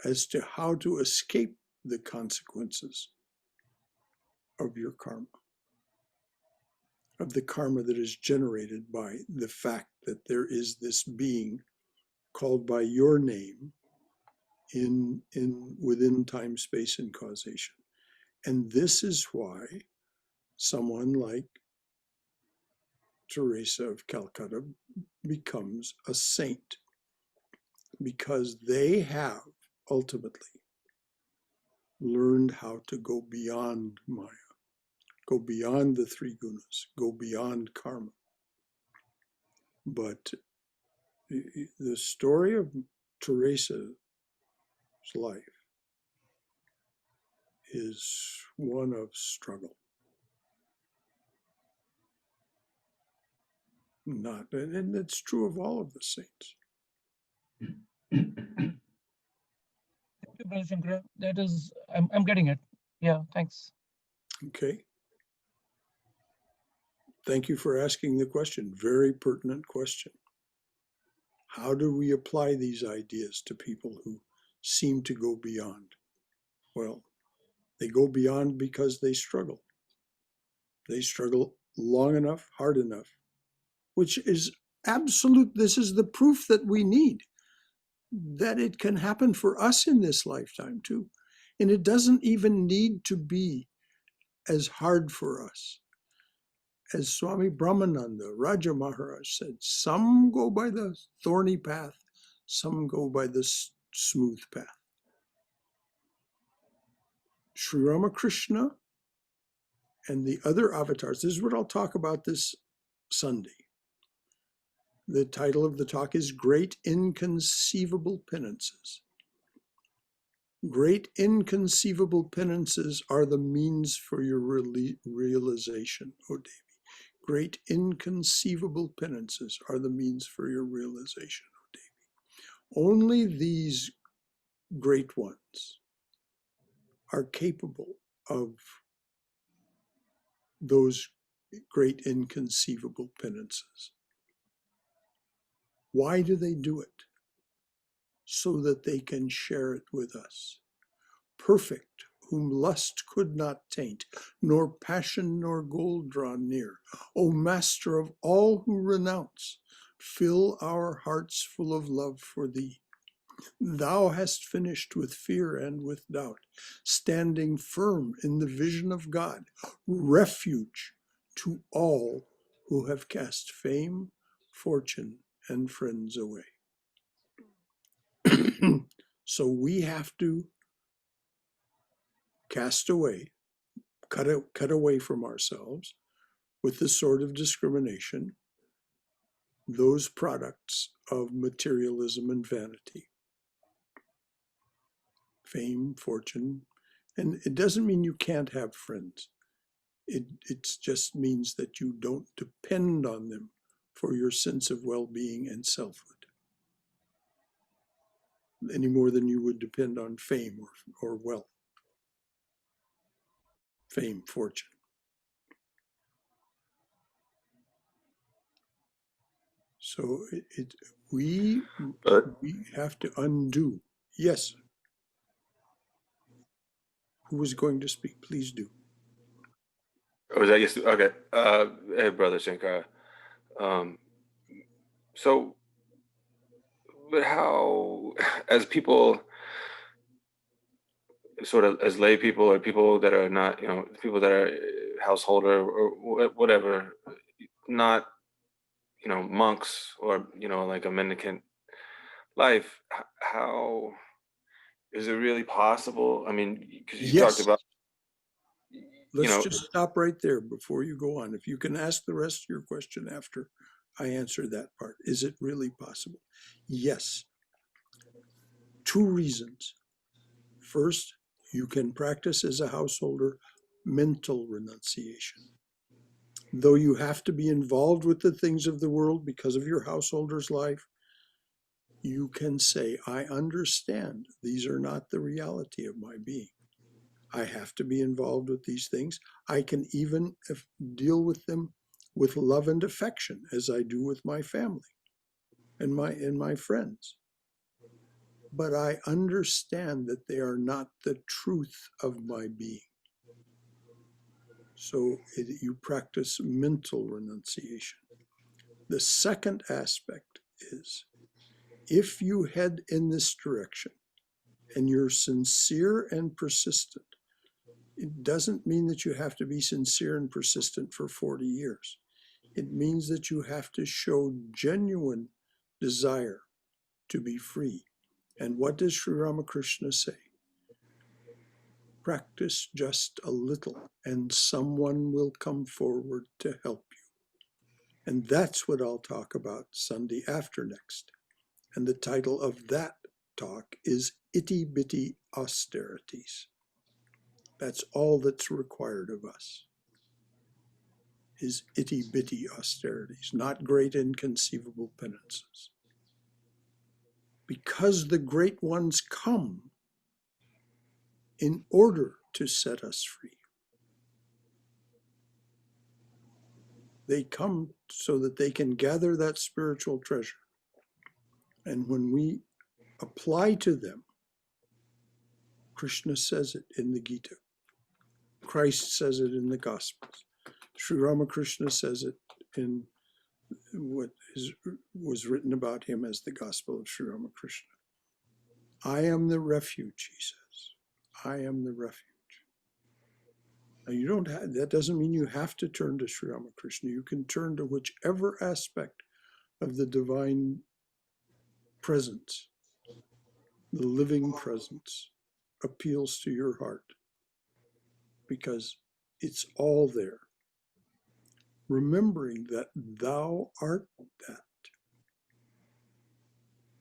as to how to escape the consequences of your karma, of the karma that is generated by the fact that there is this being called by your name within time, space, and causation. And this is why someone like Teresa of Calcutta becomes a saint, because they have ultimately learned how to go beyond Maya, go beyond the three gunas, go beyond karma. But the story of Teresa's life is one of struggle. And it's true of all of the saints. Thank you, Brother Shankara. That is, I'm getting it. Yeah, thanks. Okay. Thank you for asking the question. Very pertinent question. How do we apply these ideas to people who seem to go beyond? Well, they go beyond because they struggle. They struggle long enough, hard enough, which is absolute. This is the proof that we need, that it can happen for us in this lifetime too. And it doesn't even need to be as hard for us. As Swami Brahmananda, Raja Maharaj said, some go by the thorny path, some go by the smooth path. Sri Ramakrishna and the other avatars, this is what I'll talk about this Sunday. The title of the talk is Great Inconceivable Penances. Great inconceivable penances are the means for your realization, O Devi. Great inconceivable penances are the means for your realization, O Devi. Only these great ones are capable of those great inconceivable penances. Why do they do it? So that they can share it with us. Perfect, whom lust could not taint, nor passion nor gold draw near. O Master of all who renounce, fill our hearts full of love for thee. Thou hast finished with fear and with doubt, standing firm in the vision of God, refuge to all who have cast fame, fortune, and friends away. So we have to cast away, cut away from ourselves with the sword of discrimination, those products of materialism and vanity, fame, fortune. And it doesn't mean you can't have friends. It just means that you don't depend on them for your sense of well-being and selfhood any more than you would depend on fame or wealth. Fame, fortune. So we have to undo. Yes. Who was going to speak? Please do. Oh, is that yes? Okay. Hey, Brother Shankara. So, but how, as people, sort of as lay people or people that are not, people that are householder or whatever, not, monks or, like a mendicant life, how is it really possible? I mean, because you talked Yes. about, Let's just stop right there before you go on. If you can ask the rest of your question after I answer that part. Is it really possible? Yes. Two reasons. First, you can practice as a householder mental renunciation. Though you have to be involved with the things of the world because of your householder's life, you can say, I understand these are not the reality of my being. I have to be involved with these things. I can even deal with them with love and affection as I do with my family and my friends. But I understand that they are not the truth of my being. So you practice mental renunciation. The second aspect is, if you head in this direction and you're sincere and persistent, it doesn't mean that you have to be sincere and persistent for 40 years. It means that you have to show genuine desire to be free, And what does Sri Ramakrishna say? Practice just a little and someone will come forward to help you. And that's what I'll talk about Sunday after next. And the title of that talk is Itty Bitty Austerities. That's all that's required of us, is itty bitty austerities, not great inconceivable penances. Because the great ones come in order to set us free. They come so that they can gather that spiritual treasure. And when we apply to them, Krishna says it in the Gita. Christ says it in the Gospels. Sri Ramakrishna says it in what was written about him as the Gospel of Sri Ramakrishna. I am the refuge, he says. I am the refuge. Now you don't have, that doesn't mean you have to turn to Sri Ramakrishna. You can turn to whichever aspect of the divine presence, the living presence, appeals to your heart, because it's all there. Remembering that thou art that.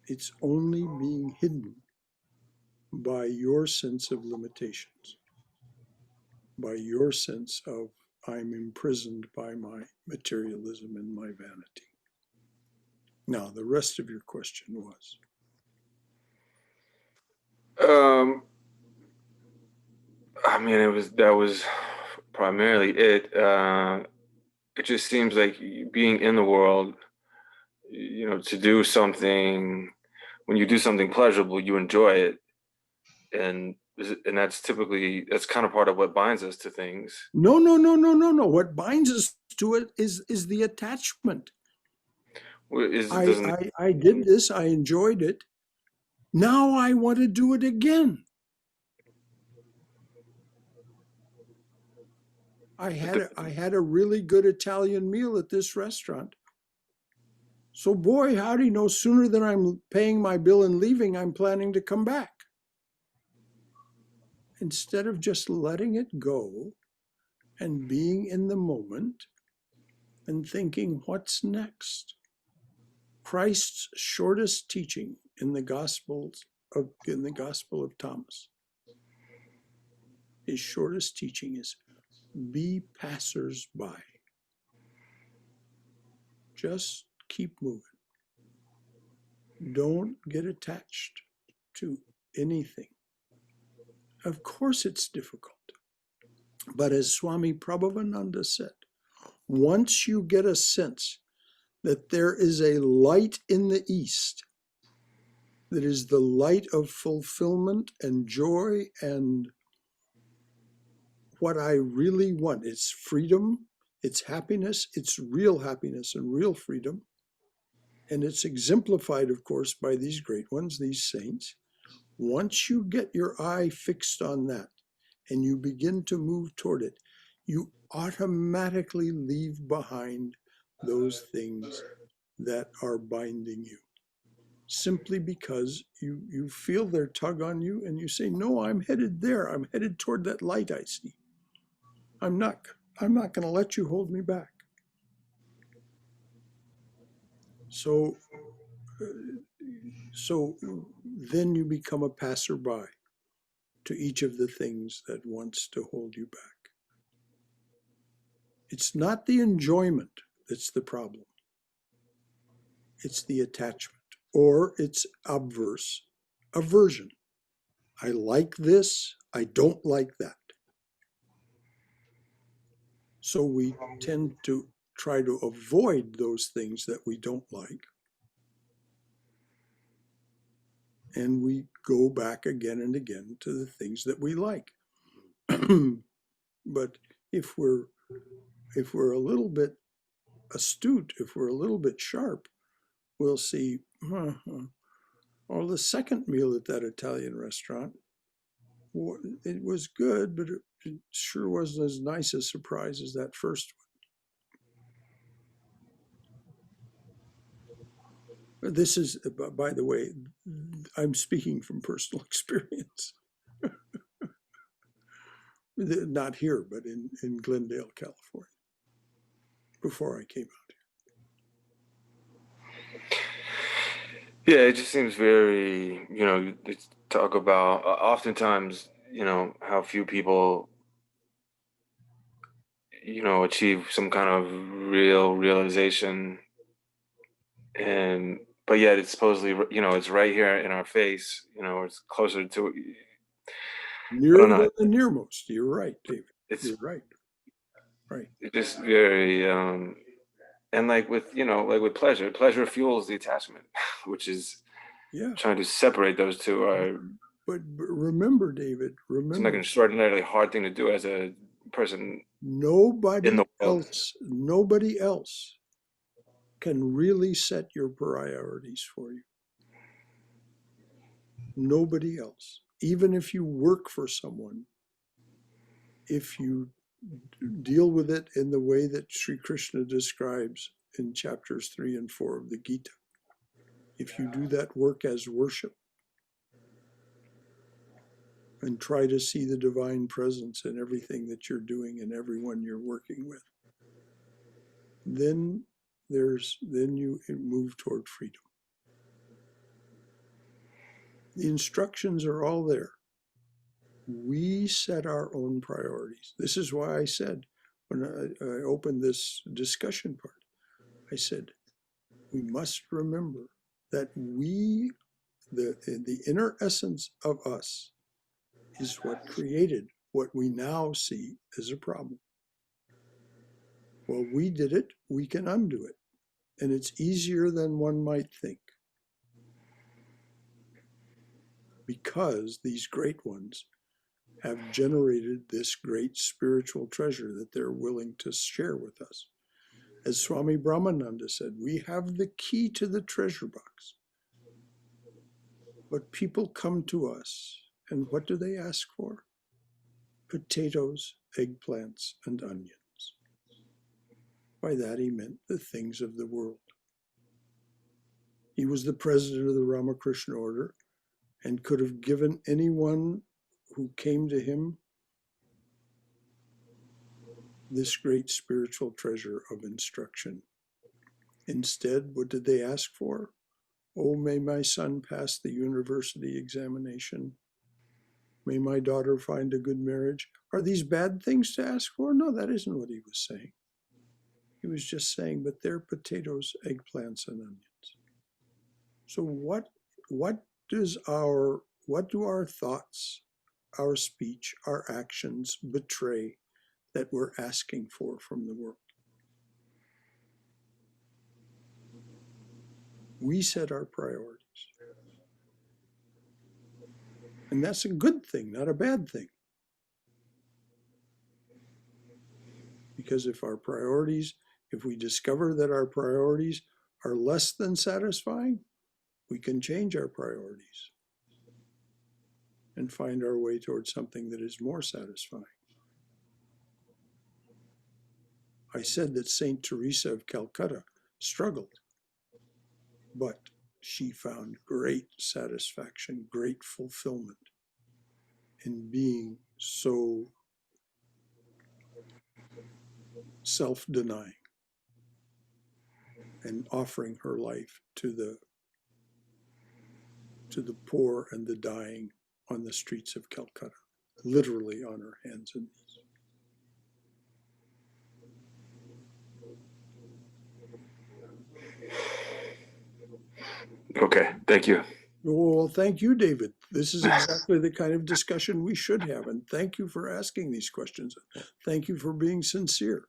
It's only being hidden by your sense of limitations, by your sense of I'm imprisoned by my materialism and my vanity. Now, the rest of your question was? I mean, that was primarily it. It just seems like being in the world, to do something, when you do something pleasurable, you enjoy it. And that's kind of part of what binds us to things. No. What binds us to it is the attachment. I did this, I enjoyed it. Now I want to do it again. I had a really good Italian meal at this restaurant. So boy, howdy, no sooner than I'm paying my bill and leaving, I'm planning to come back. Instead of just letting it go and being in the moment and thinking, what's next? Christ's shortest teaching in the Gospel of Thomas, his shortest teaching is be passers-by. Just keep moving. Don't get attached to anything. Of course it's difficult. But as Swami Prabhavananda said, once you get a sense that there is a light in the East, that is the light of fulfillment and joy and what I really want. It's freedom, it's happiness, it's real happiness and real freedom. And it's exemplified, of course, by these great ones, these saints. Once you get your eye fixed on that and you begin to move toward it, you automatically leave behind those things that are binding you. Simply because you feel their tug on you and you say, no, I'm headed there. I'm headed toward that light I see. I'm not going to let you hold me back. So then you become a passerby to each of the things that wants to hold you back. It's not the enjoyment that's the problem. It's the attachment, or it's aversion. I like this, I don't like that. So we tend to try to avoid those things that we don't like. And we go back again and again to the things that we like. But if we're a little bit astute, if we're a little bit sharp, we'll see, or the second meal at that Italian restaurant, it was good, but it sure wasn't as nice a surprise as that first This is, by the way, I'm speaking from personal experience. Not here, but in Glendale, California, before I came out Yeah, it just seems very, they talk about oftentimes, how few people, achieve some kind of real realization. And, but yet it's supposedly, it's right here in our face, it's closer to, here. I don't Nearer know. than the nearmost. You're right, David. It's You're right. Right. just very, and like with, like with pleasure fuels the attachment, which is Yeah. trying to separate those two are But remember, David, it's like remember, an extraordinarily hard thing to do as a person in nobody the world. else can really set your priorities for you. Nobody else. Even if you work for someone, if you deal with it in the way that Sri Krishna describes in chapters 3 and 4 of the Gita, if you do that work as worship and try to see the divine presence in everything that you're doing and everyone you're working with, then you move toward freedom. The instructions are all there. We set our own priorities. This is why I said, when I opened this discussion part, I said, we must remember that the inner essence of us is what created what we now see as a problem. Well, we did it, we can undo it. And it's easier than one might think. Because these great ones have generated this great spiritual treasure that they're willing to share with us. As Swami Brahmananda said, we have the key to the treasure box. But people come to us, and what do they ask for? Potatoes, eggplants, and onions. By that he meant the things of the world. He was the president of the Ramakrishna order and could have given anyone who came to him this great spiritual treasure of instruction. Instead, what did they ask for? Oh, may my son pass the university examination. May my daughter find a good marriage. Are these bad things to ask for? No, that isn't what he was saying. He was just saying, but they're potatoes, eggplants, and onions. So what do our thoughts, our speech, our actions betray that we're asking for from the world? We set our priorities. And that's a good thing, not a bad thing. Because if we discover that our priorities are less than satisfying, we can change our priorities and find our way towards something that is more satisfying. I said that Saint Teresa of Calcutta struggled, but she found great satisfaction, great fulfillment in being so self-denying and offering her life to the poor and the dying on the streets of Calcutta, literally on her hands and knees. Okay, thank you. Well, thank you, David. This is exactly the kind of discussion we should have. And thank you for asking these questions. Thank you for being sincere.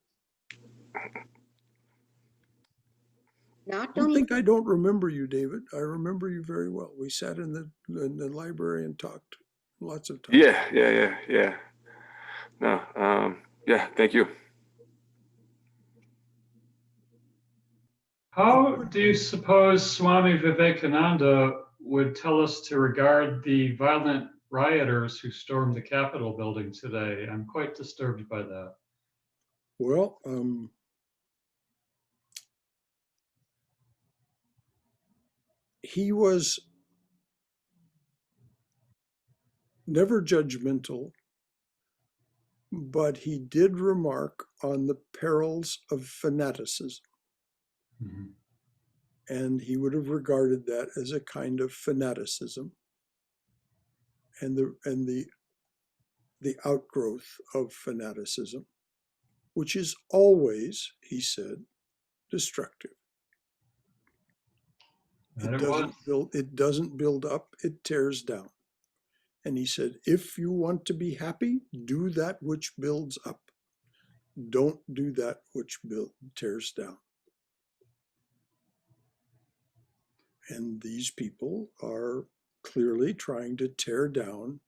Not Don't only think I don't remember you, David. I remember you very well. We sat in the library and talked lots of times. Yeah. No, yeah, thank you. How do you suppose Swami Vivekananda would tell us to regard the violent rioters who stormed the Capitol building today? I'm quite disturbed by that. Well, he was never judgmental, but he did remark on the perils of fanaticism. Mhm. And he would have regarded that as a kind of fanaticism and the outgrowth of fanaticism, which is always, he said, destructive. And it was. It doesn't build up, it tears down. And he said, if you want to be happy, do that which builds up. Don't do that which tears down. And these people are clearly trying to tear down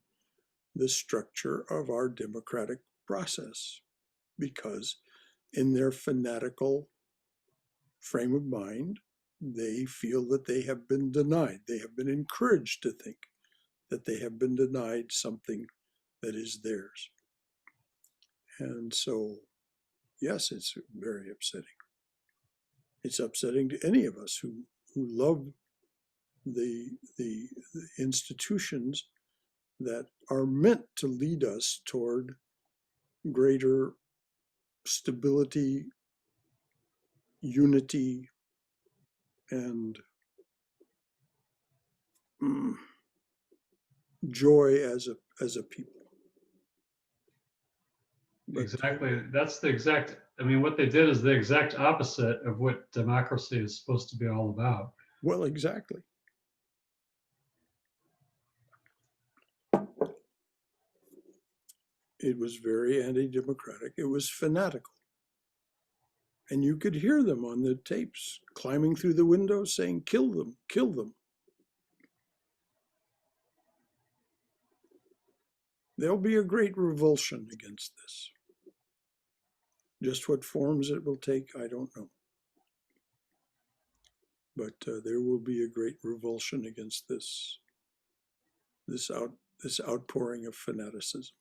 the structure of our democratic process because in their fanatical frame of mind, they feel that they have been denied. They have been encouraged to think that they have been denied something that is theirs. And so, yes, it's very upsetting. It's upsetting to any of us who love the institutions that are meant to lead us toward greater stability, unity, and joy as a people. But, exactly. That's the exact, I mean, what they did is the exact opposite of what democracy is supposed to be all about. well, exactly. It was very anti-democratic. It was fanatical. And you could hear them on the tapes climbing through the windows saying, kill them, kill them. There'll be a great revulsion against this. Just what forms it will take, I don't know. But there will be a great revulsion against this outpouring of fanaticism.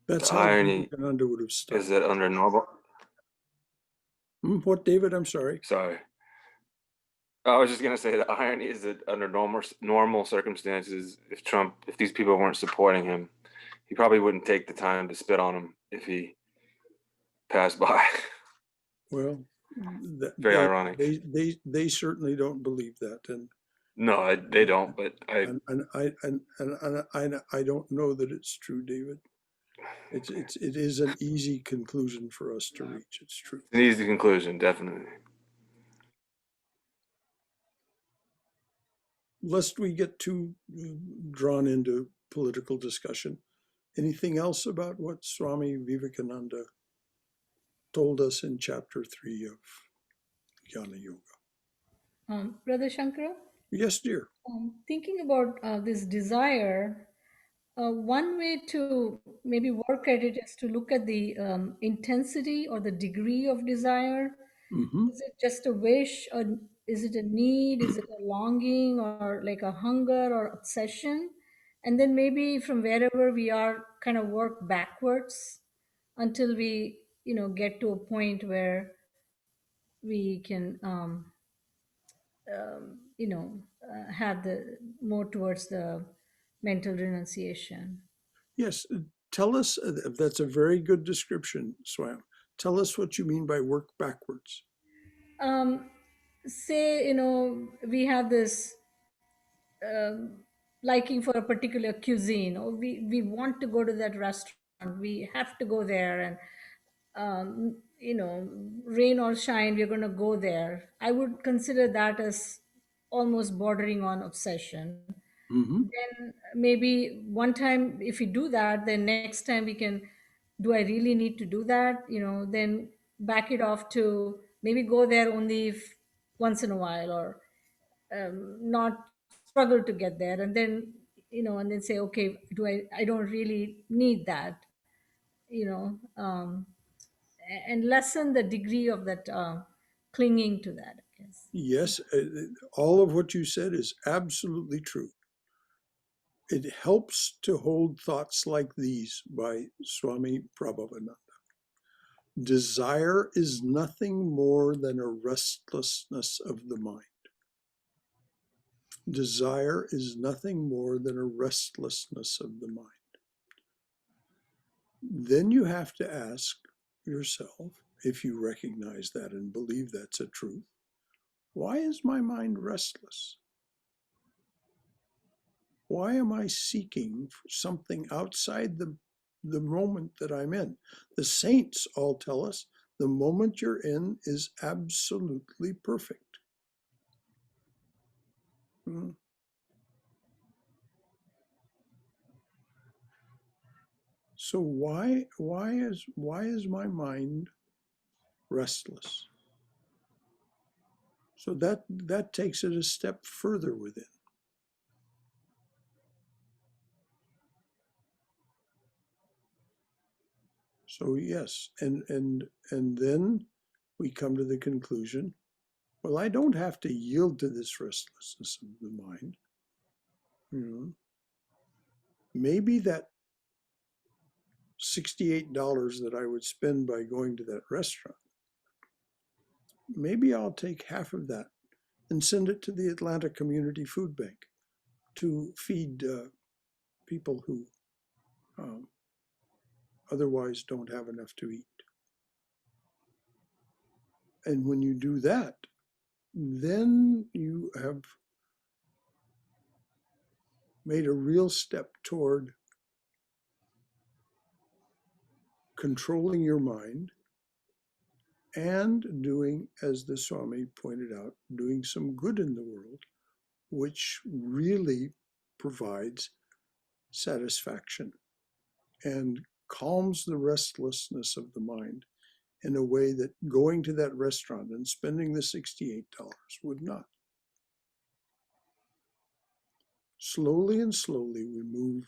That's The how irony Vivekananda would have is started. that under normal, What, David? I'm sorry. sorry. I was just gonna say the irony is that under normal circumstances, if these people weren't supporting him, he probably wouldn't take the time to spit on him if he passed by. Well, Very ironic. they certainly don't believe that, and No, they don't. But and I don't know that it's true, David. It is an easy conclusion for us to reach. It's true. It's an easy conclusion, definitely. Lest we get too drawn into political discussion, anything else about what Swami Vivekananda told us in chapter 3 of Jnana Yoga? Brother Shankara, Yes, dear. thinking about this desire, one way to maybe work at it is to look at the intensity or the degree of desire. Mm-hmm. Is it just a wish, or is it a need? Is it a longing, or like a hunger or obsession? And then maybe from wherever we are, kind of work backwards until we, get to a point where we can, have the more towards the mental renunciation. Yes. Tell us. That's a very good description, Swam. Tell us what you mean by work backwards. Say, we have this liking for a particular cuisine, or we want to go to that restaurant, we have to go there, and rain or shine, we're going to go there. I would consider that as almost bordering on obsession. Mm-hmm. Then maybe one time if we do that, then next time we can, do I really need to do that? Then back it off to maybe go there only once in a while, or not struggle to get there, and then and then say, okay, I don't really need that, and lessen the degree of that clinging to that, I guess. Yes, all of what you said is absolutely true. It helps to hold thoughts like these by Swami Prabhavananda. Desire is nothing more than a restlessness of the mind. Desire is nothing more than a restlessness of the mind. Then you have to ask yourself, if you recognize that and believe that's a truth, why is my mind restless? Why am I seeking for something outside the moment that I'm in? The saints all tell us the moment you're in is absolutely perfect. So why is my mind restless? So that takes it a step further within. So yes, and then we come to the conclusion, well, I don't have to yield to this restlessness of the mind. Maybe that $68 that I would spend by going to that restaurant, maybe I'll take half of that and send it to the Atlanta Community Food Bank to feed people who otherwise don't have enough to eat. And when you do that, then you have made a real step toward controlling your mind and doing, as the Swami pointed out, doing some good in the world, which really provides satisfaction and calms the restlessness of the mind in a way that going to that restaurant and spending the $68 would not. Slowly and slowly we move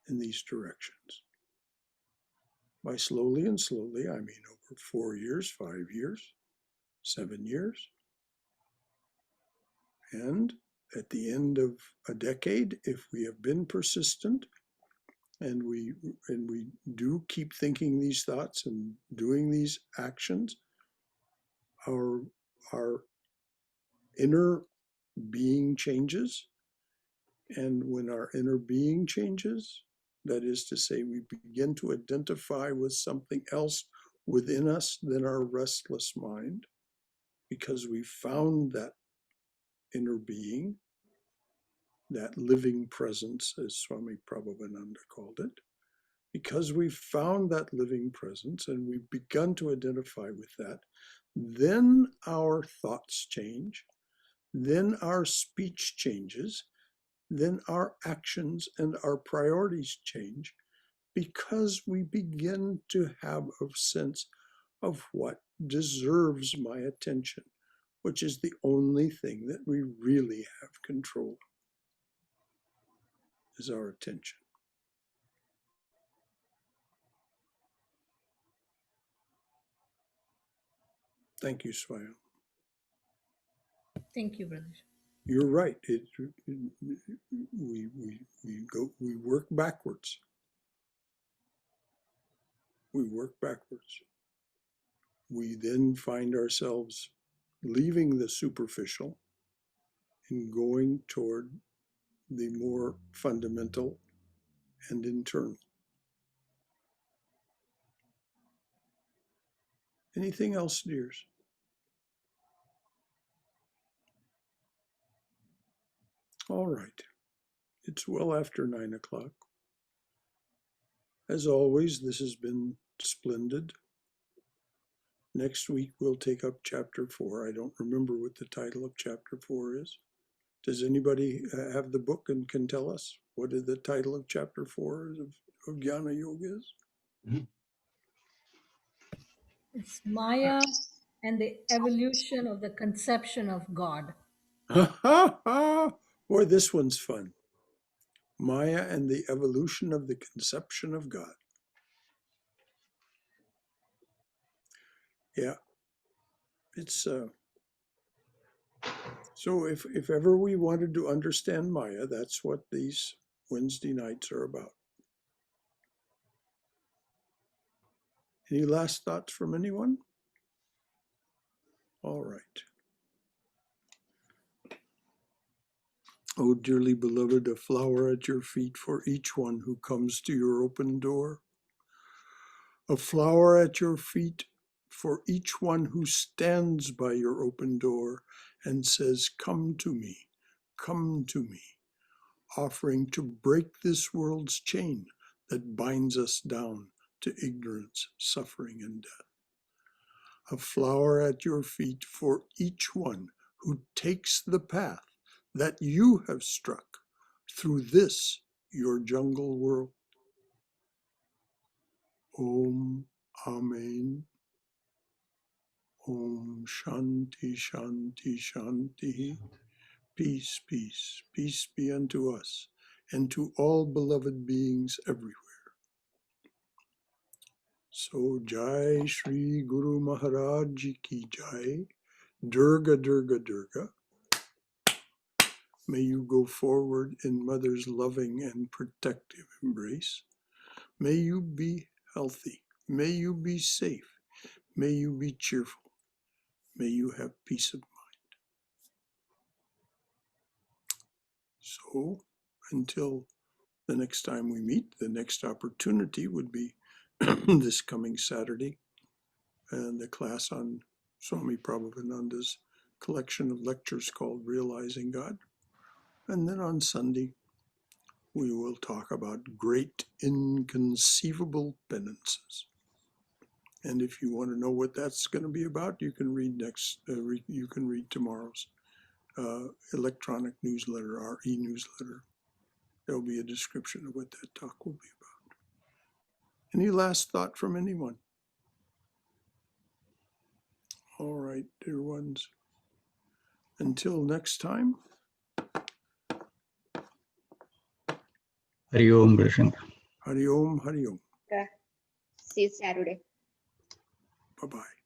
in these directions. By slowly and slowly, I mean over 4 years, 5 years, 7 years. And at the end of a decade, if we have been persistent and we do keep thinking these thoughts and doing these actions, our inner being changes. And when our inner being changes, that is to say, we begin to identify with something else within us than our restless mind, because we found that inner being, that living presence, as Swami Vivekananda called it. Because we found that living presence and we've begun to identify with that, then our thoughts change, then our speech changes, then our actions and our priorities change, because we begin to have a sense of what deserves my attention, which is the only thing that we really have control of, is our attention. Thank you, Swayam. Thank you, brother. You're right. We work backwards. We work backwards. We then find ourselves leaving the superficial and going toward the more fundamental and internal. Anything else, dears? All right. It's well after 9 o'clock. As always, this has been splendid. Next week, we'll take up chapter 4. I don't remember what the title of chapter 4 is. Does anybody have the book and can tell us what the title of chapter 4 of Jnana Yoga is? It's Maya and the evolution of the conception of God. Boy, this one's fun. Maya and the evolution of the conception of God. Yeah. It's so if ever we wanted to understand Maya, that's what these Wednesday nights are about. Any last thoughts from anyone? All right. Oh, dearly beloved, a flower at your feet for each one who comes to your open door. A flower at your feet for each one who stands by your open door and says, come to me, offering to break this world's chain that binds us down to ignorance, suffering, and death. A flower at your feet for each one who takes the path that you have struck through this, your jungle world. Om, Amen. Om Shanti Shanti Shanti. Peace, peace, peace be unto us and to all beloved beings everywhere. So Jai Shri Guru Maharaj Ji Ki Jai. Durga, Durga, Durga. May you go forward in Mother's loving and protective embrace. May you be healthy. May you be safe. May you be cheerful. May you have peace of mind. So until the next time we meet, the next opportunity would be this coming Saturday, and the class on Swami Prabhupananda's collection of lectures called Realizing God. And then on Sunday, we will talk about great inconceivable penances. And if you want to know what that's going to be about, you can read tomorrow's electronic newsletter, our e-newsletter. There'll be a description of what that talk will be about. Any last thought from anyone? All right, dear ones. Until next time. Hari Om, Shankara. Hari Om, Hari Om. See you Saturday. Bye-bye.